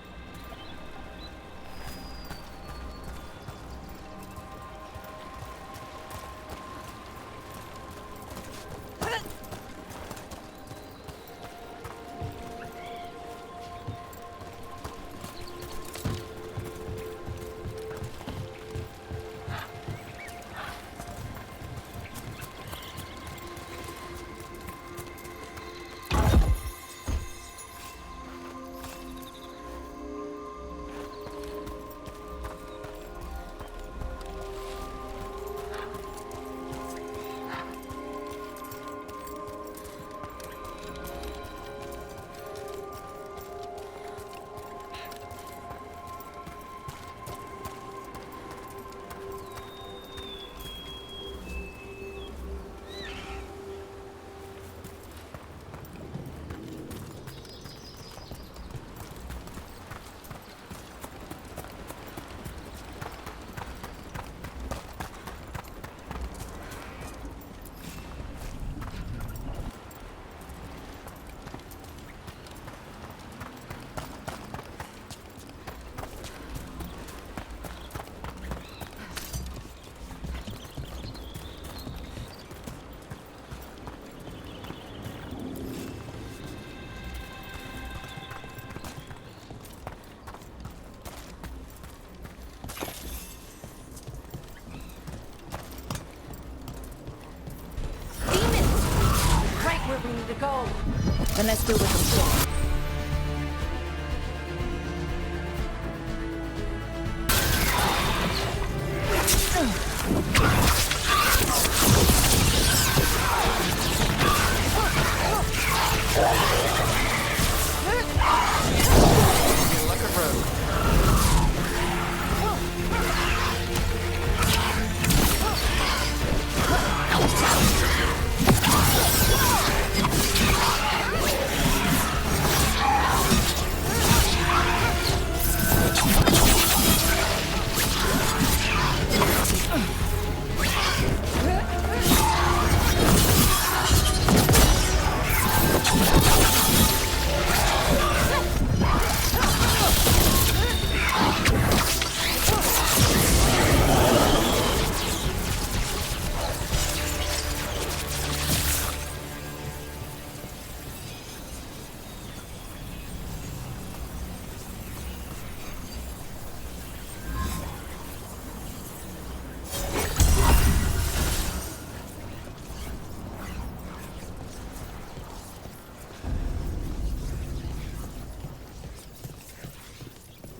we need to go. Then let's deal with them soon.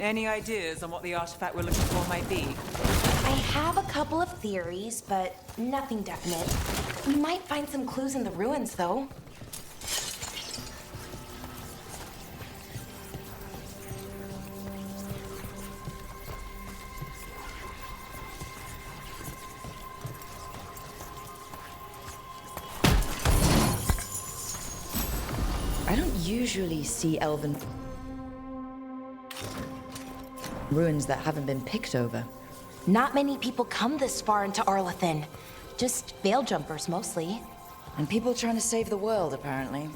Any ideas on what the artifact we're looking for might be? I have a couple of theories, but nothing definite. We might find some clues in the ruins, though. I don't usually see elven ruins that haven't been picked over. Not many people come this far into Arlathan. Just veil jumpers, mostly. And people trying to save the world, apparently.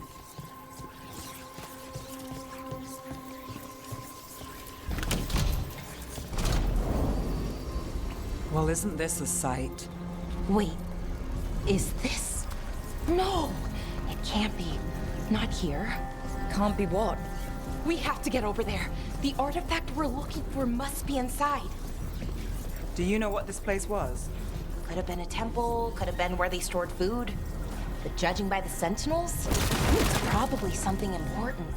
Well, isn't this a sight? Wait, is this? No, it can't be. Not here. Can't be what? We have to get over there. The artifact we're looking for must be inside. Do you know what this place was? Could have been a temple, could have been where they stored food. But judging by the sentinels, it's probably something important.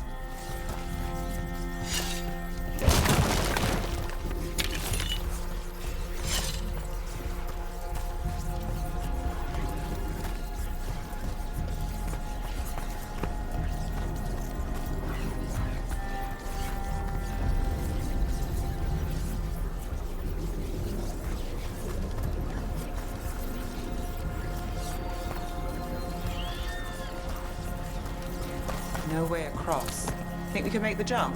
No way across. Think we can make the jump?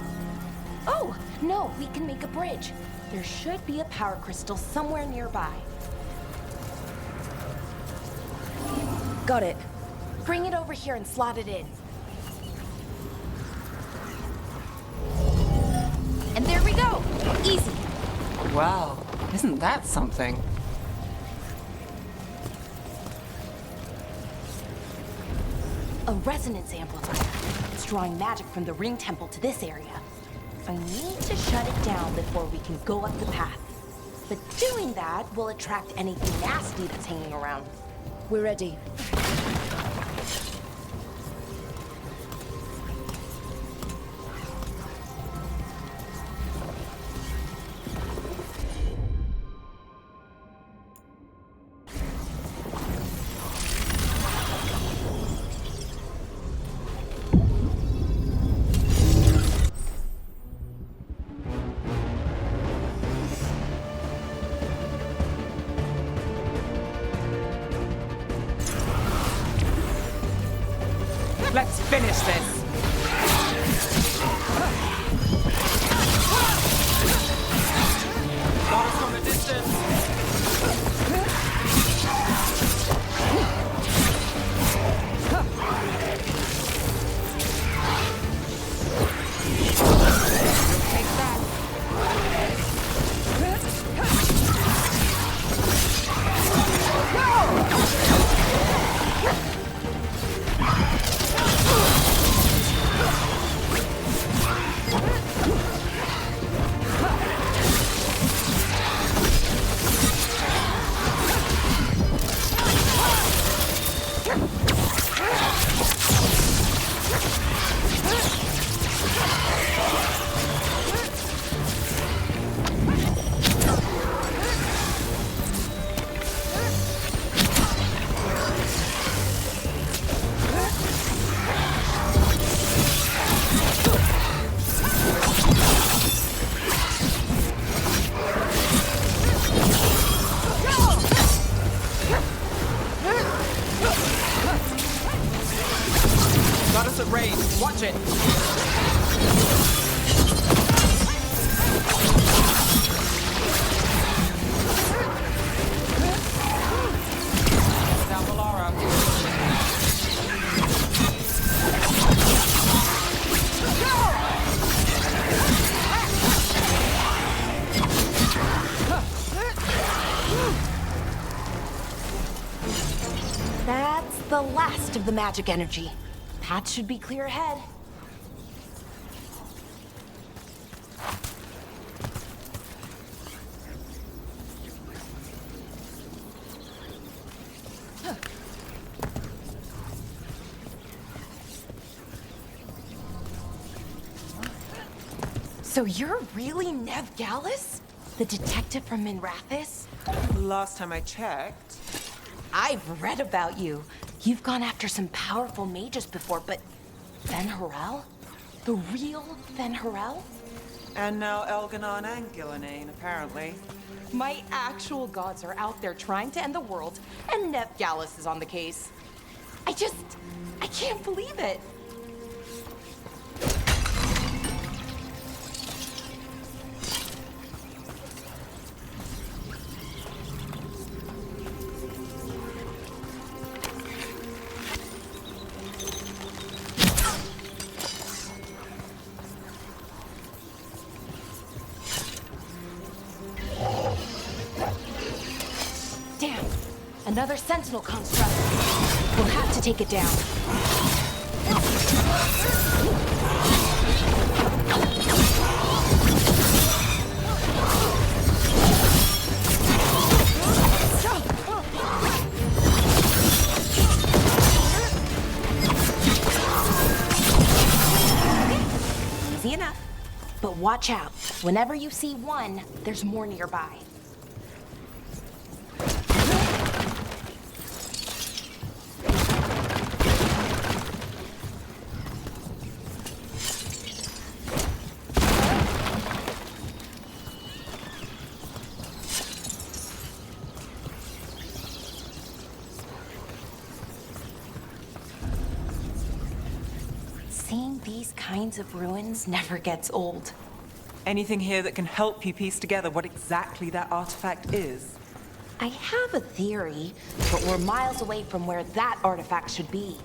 Oh, no, we can make a bridge. There should be a power crystal somewhere nearby. Got it. Bring it over here and slot it in. And there we go. Easy. Wow, isn't that something? A resonance amplifier. It's drawing magic from the ring temple to this area. I need to shut it down before we can go up the path. But doing that will attract anything nasty that's hanging around. We're ready. Let's finish this! Got us from a distance! Take that! Watch it! Down Valara. That's the last of the magic energy. Path should be clear ahead. So you're really Nev Gallus? The detective from Minrathis? Last time I checked. I've read about you. You've gone after some powerful mages before, but Fen Harel? The real Fen Harel? And now Elganon and Gillenane, apparently. My actual gods are out there trying to end the world, and Nev Gallus is on the case. I can't believe it. Damn, another sentinel construct. We'll have to take it down. Easy enough. But watch out. Whenever you see one, there's more nearby. Seeing these kinds of ruins never gets old. Anything here that can help you piece together what exactly that artifact is? I have a theory, but we're miles away from where that artifact should be.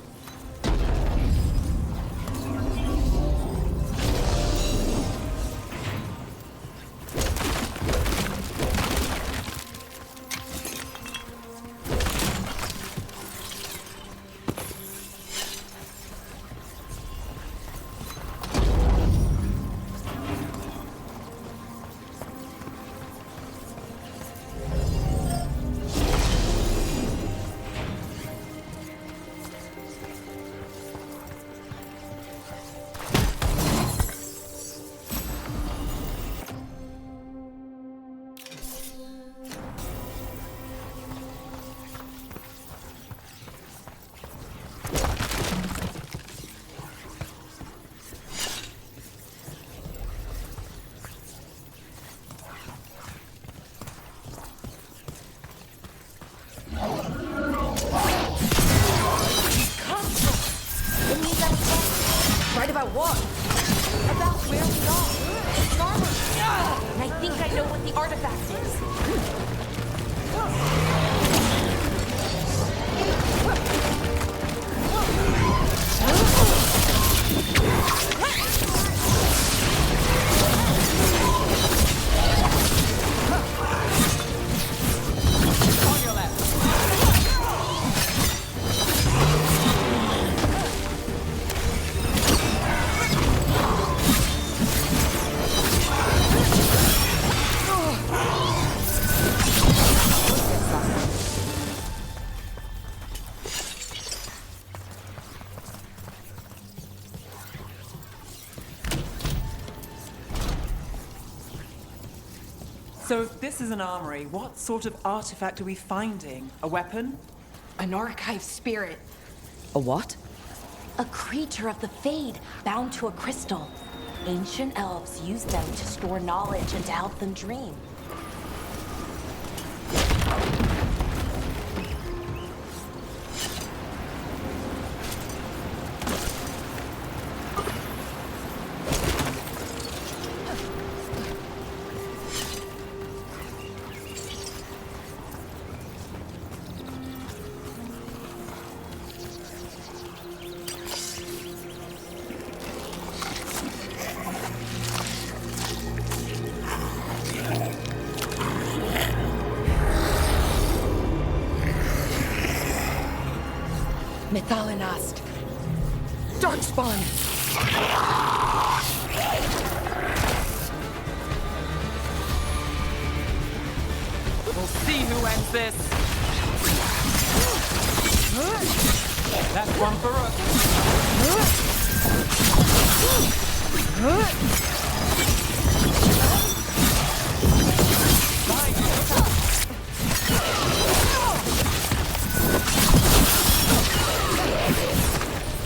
Right about what? About where we are. Armor. And I think I know what the artifact is. On your left. So if this is an armory, what sort of artifact are we finding? A weapon? An archive spirit. A what? A creature of the Fade, bound to a crystal. Ancient elves used them to store knowledge and to help them dream. Mythalinast. Darkspawn. We'll see who ends this. That's one for us.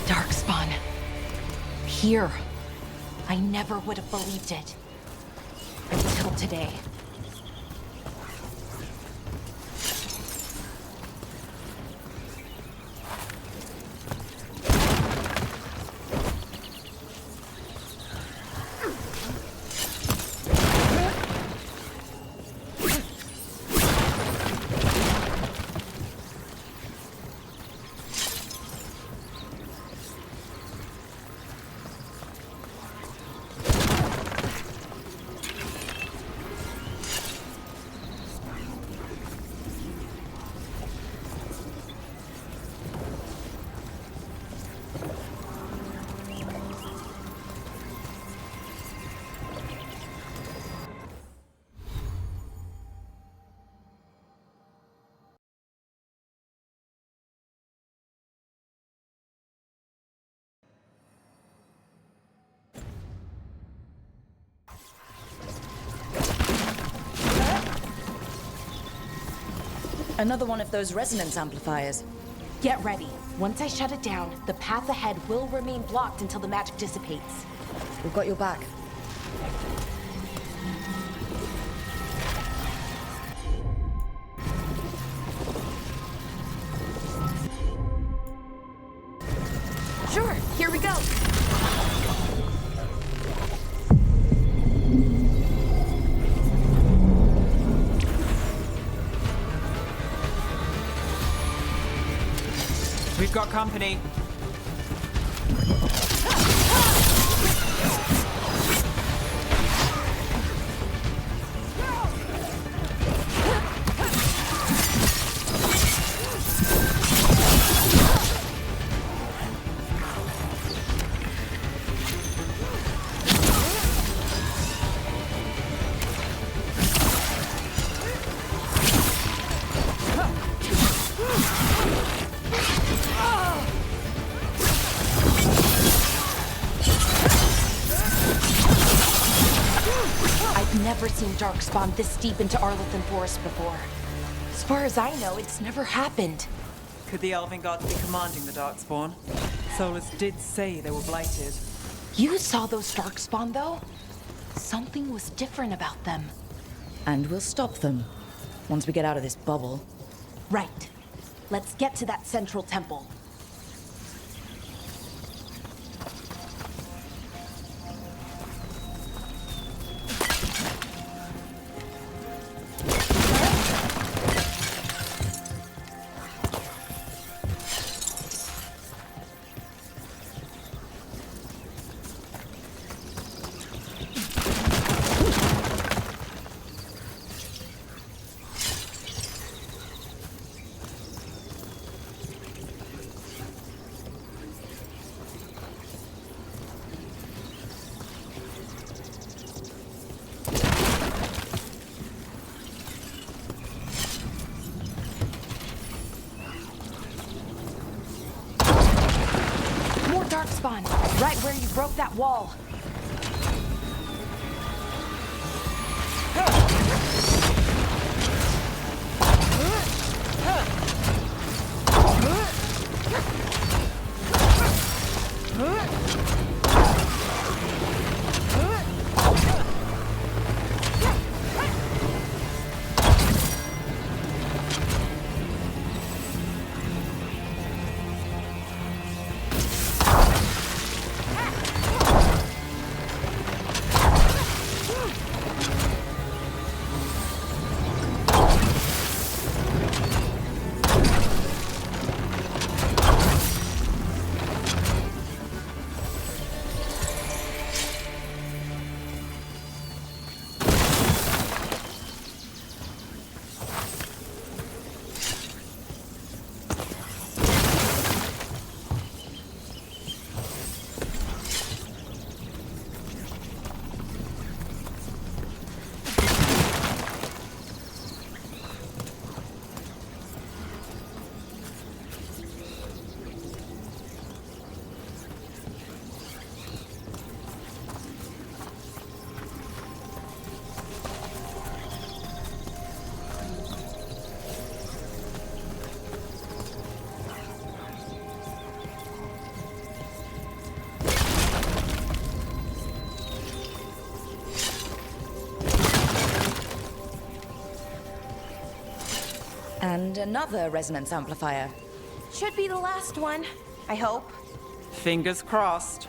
Darkspawn. Here. I never would have believed it. Until today. Another one of those resonance amplifiers. Get ready. Once I shut it down, the path ahead will remain blocked until the magic dissipates. We've got your back. Sure, here we go. We've got company. I've never seen Darkspawn this deep into Arlethan Forest before. As far as I know, it's never happened. Could the Elven Gods be commanding the Darkspawn? Solus did say they were blighted. You saw those Darkspawn, though? Something was different about them. And we'll stop them. Once we get out of this bubble. Right. Let's get to that central temple. Darkspawn, right where you broke that wall. another resonance amplifier. Should be the last one, I hope. Fingers crossed.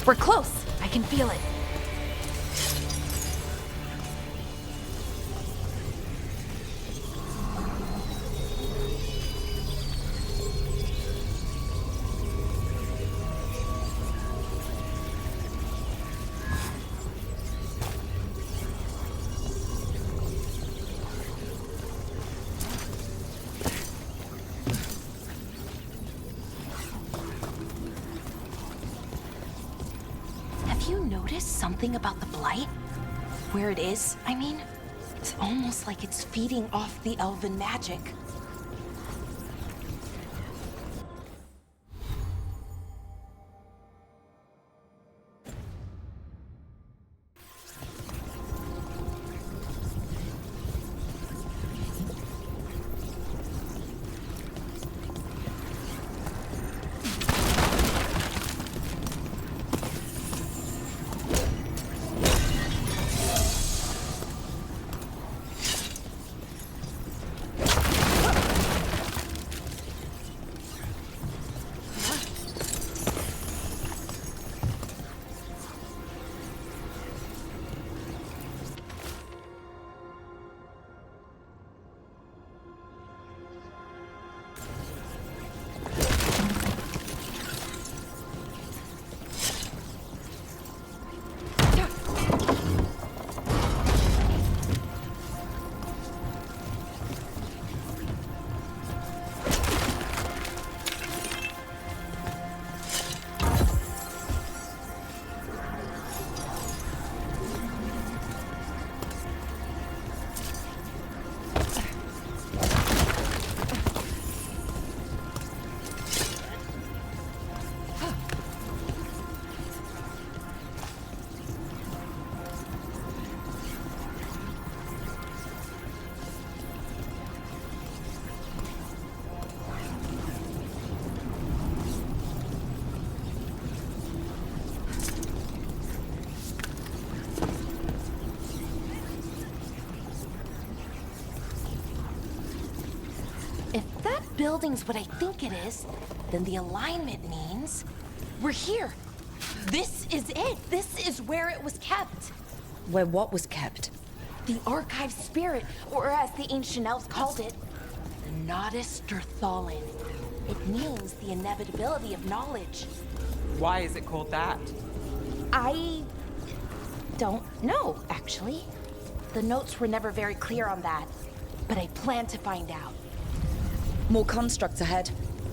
We're close. I can feel it. Something about the blight? Where it is, I mean? It's almost like it's feeding off the elven magic. Building's what I think it is, then the alignment means we're here. This is it. This is where it was kept. Where what was kept? The archive spirit, or as the ancient elves called it, the Nodus Derthalin. It means the inevitability of knowledge. Why is it called that? I don't know, actually. The notes were never very clear on that, but I plan to find out. More constructs ahead.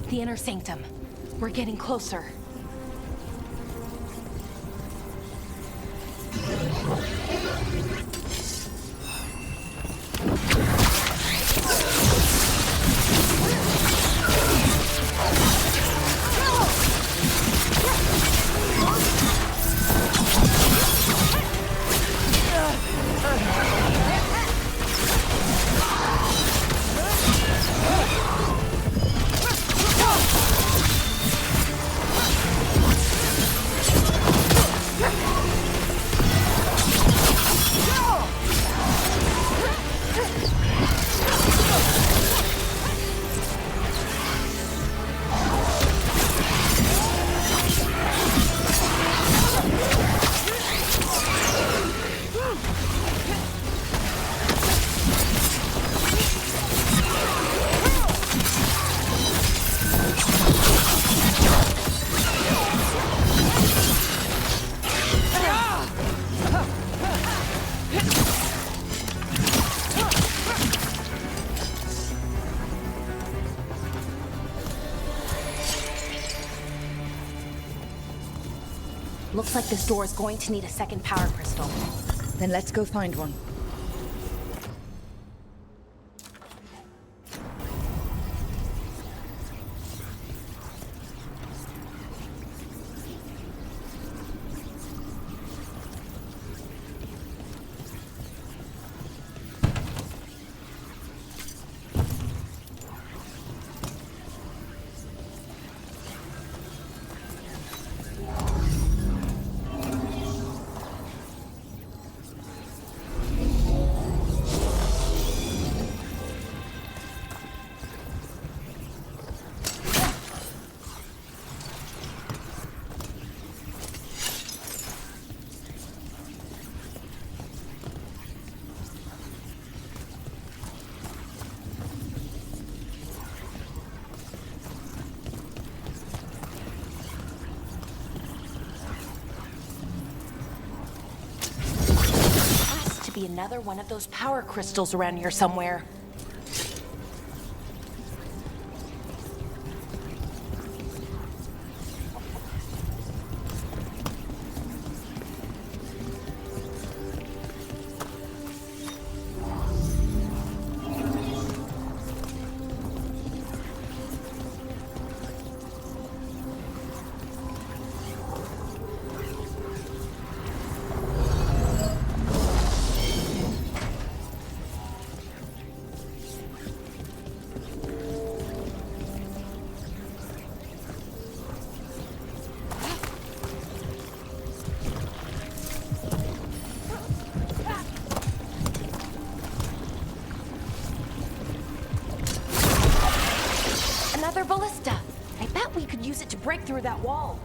The inner sanctum. We're getting closer. Looks like this door is going to need a second power crystal. Then let's go find one. Be another one of those power crystals around here somewhere. Another ballista. I bet we could use it to break through that wall.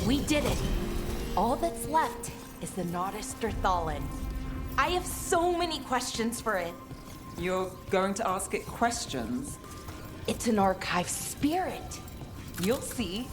We did it. All that's left is the Nodus Derthalin. I have so many questions for it. You're going to ask it questions? It's an archive spirit. You'll see.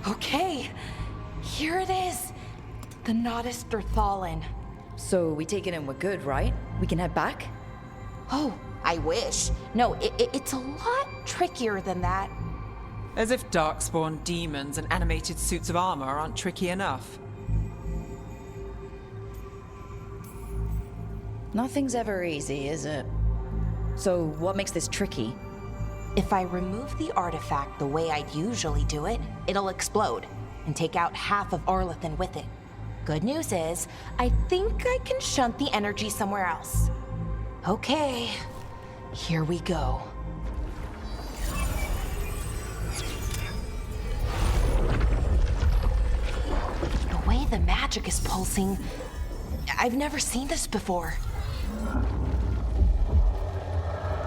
Okay, here it is. The Nodus Derthalin. So we take it and we're good, right? We can head back? Oh, I wish. No, it's a lot trickier than that. As if darkspawn demons and animated suits of armor aren't tricky enough. Nothing's ever easy, is it? So what makes this tricky? If I remove the artifact the way I'd usually do it, it'll explode and take out half of Arlethan with it. Good news is, I think I can shunt the energy somewhere else. Okay, here we go. way the magic is pulsing, I've never seen this before.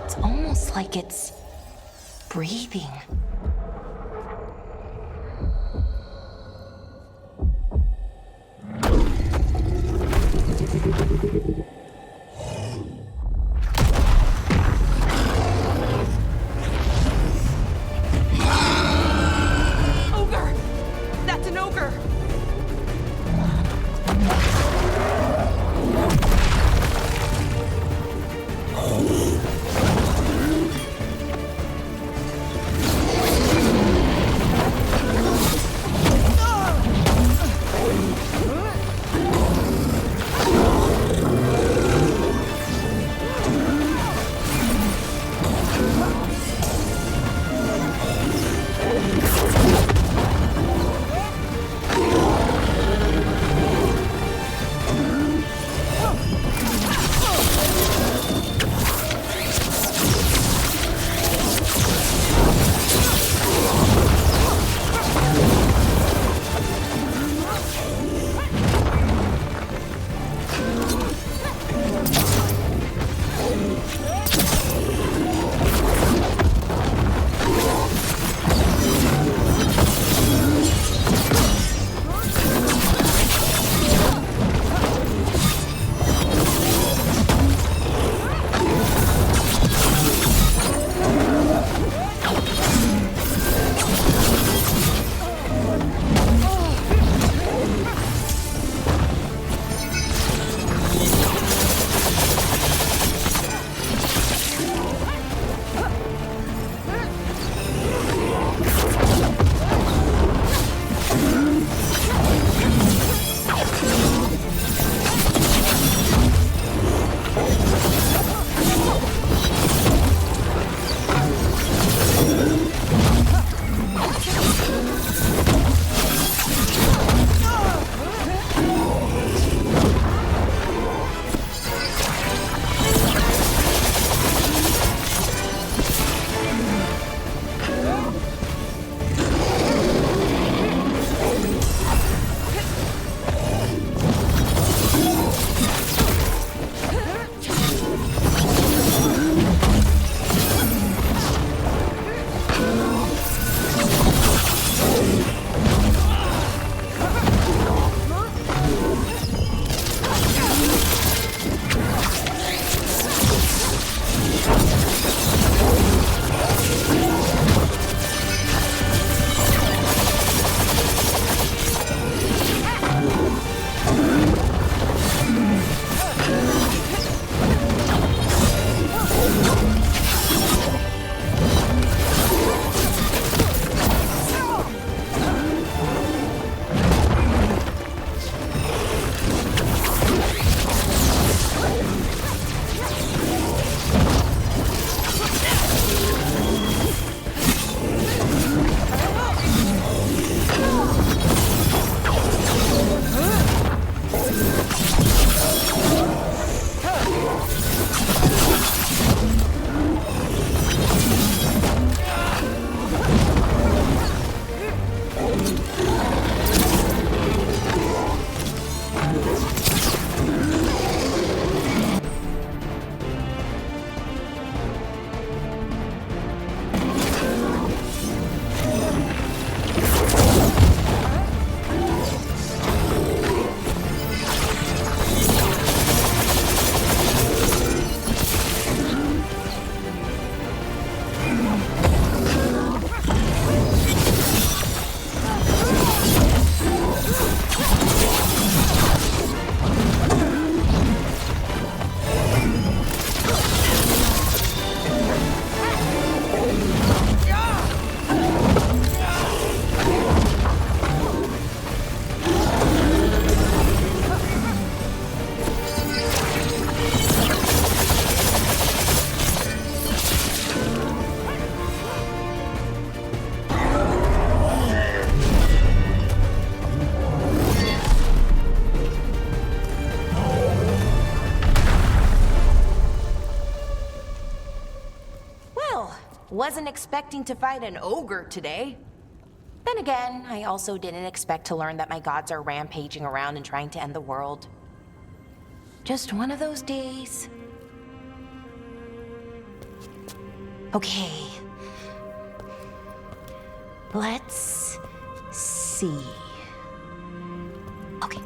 It's almost like it's breathing. Ogre! That's an ogre! Wasn't expecting to fight an ogre today. Then again, I also didn't expect to learn that my gods are rampaging around and trying to end the world. Just one of those days. Okay. Let's see. Okay.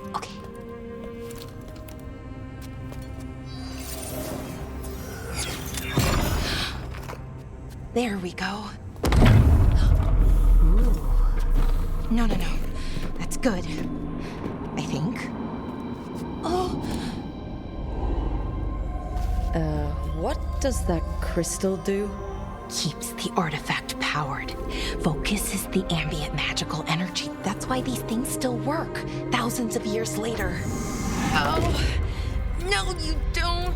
There we go. Ooh. No. That's good. I think. Oh. What does that crystal do? Keeps the artifact powered. Focuses the ambient magical energy. That's why these things still work, thousands of years later. Oh, no, you don't.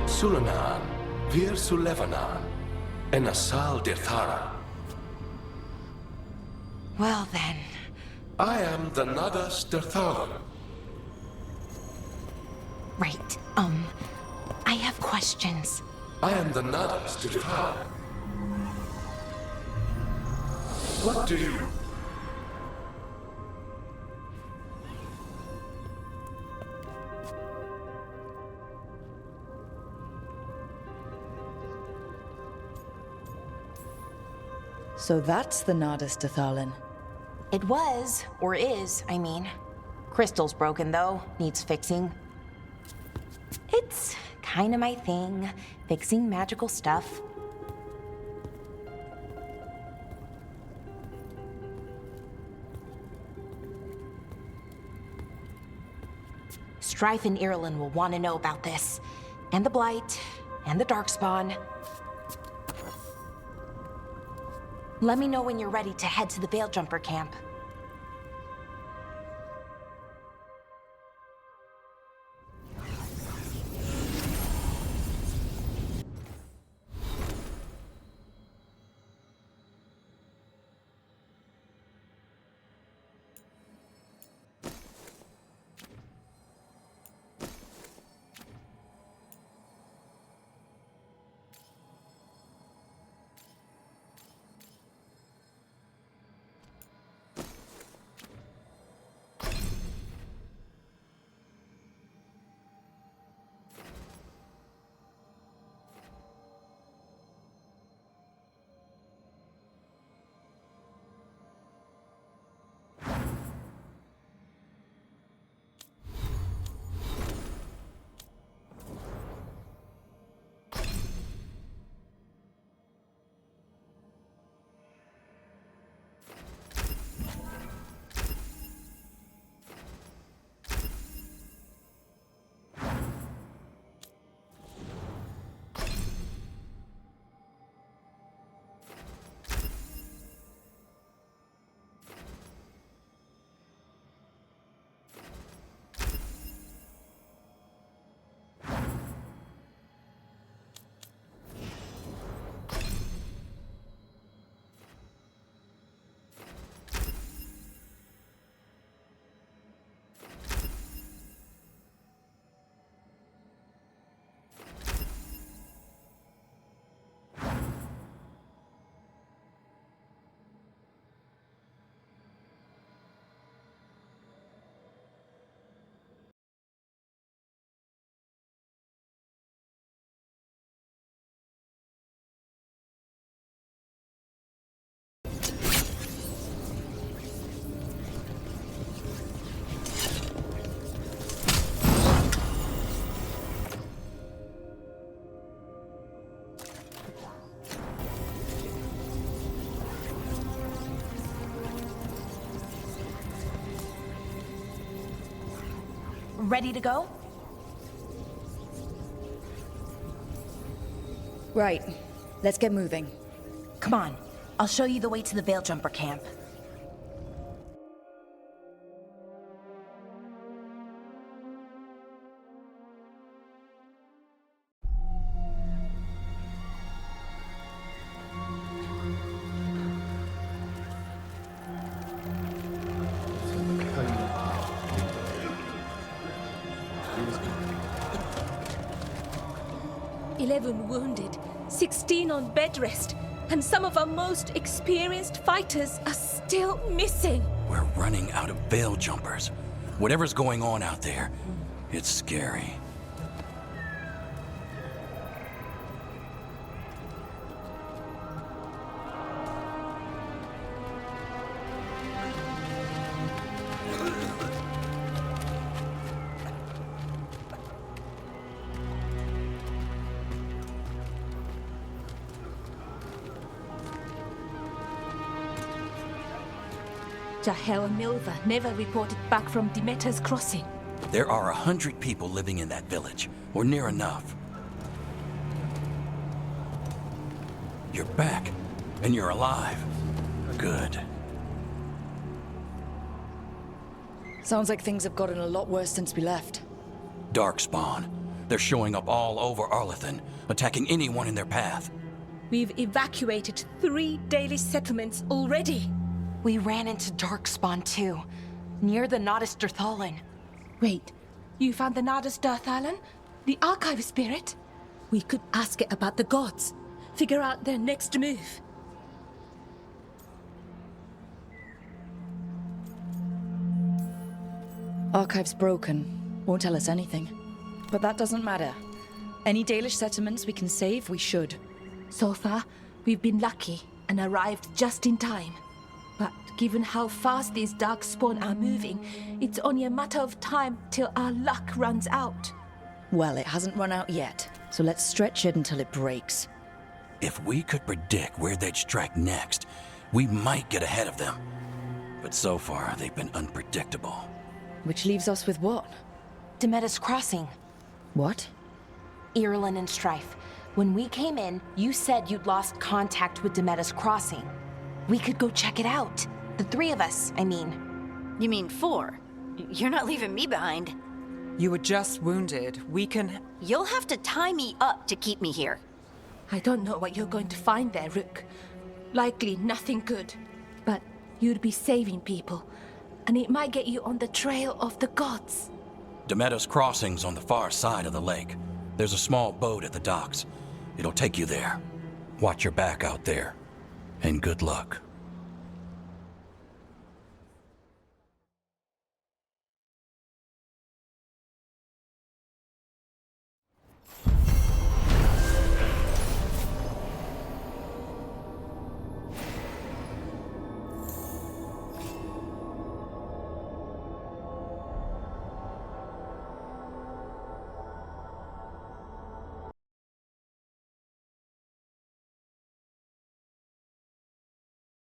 Sulanan, Vir Sulevanan, and Asal Dirthara. Well then. I am the Nadas Dirthalan. Right, I have questions. I am the Nadas Dirthalan. What do you... So that's the Nadas Dathalin. It was, or is, I mean. Crystal's broken though, needs fixing. It's kinda my thing, fixing magical stuff. Strife and Irulan will want to know about this. And the Blight, and the Darkspawn. Let me know when you're ready to head to the Veilguard camp. Ready to go? Right. Let's get moving. Come on. I'll show you the way to the Veilguard camp. 11 wounded, 16 on bed rest, and some of our most experienced fighters are still missing. We're running out of veil jumpers. Whatever's going on out there, it's scary. Jahel and Milva never reported back from Demeter's crossing. There are 100 people living in that village, or near enough. You're back, and you're alive. Good. Sounds like things have gotten a lot worse since we left. Darkspawn. They're showing up all over Arlethan, attacking anyone in their path. We've evacuated 3 daily settlements already. We ran into Darkspawn too, near the Nodus Dirthalan. Wait, you found the Nodus Dirthalan? The archive spirit? We could ask it about the gods. Figure out their next move. Archive's broken. Won't tell us anything. But that doesn't matter. Any Dalish settlements we can save, we should. So far, we've been lucky and arrived just in time. But given how fast these Darkspawn are moving, it's only a matter of time till our luck runs out. Well, it hasn't run out yet, so let's stretch it until it breaks. If we could predict where they'd strike next, we might get ahead of them. But so far, they've been unpredictable. Which leaves us with what? Demeter's crossing. What? Irulan and Strife. When we came in, you said you'd lost contact with Demeter's crossing. We could go check it out. The 3 of us, I mean. You mean 4? You're not leaving me behind. You were just wounded. We can... You'll have to tie me up to keep me here. I don't know what you're going to find there, Rook. Likely nothing good. But you'd be saving people, and it might get you on the trail of the gods. Demeter's crossing's on the far side of the lake. There's a small boat at the docks. It'll take you there. Watch your back out there. And good luck.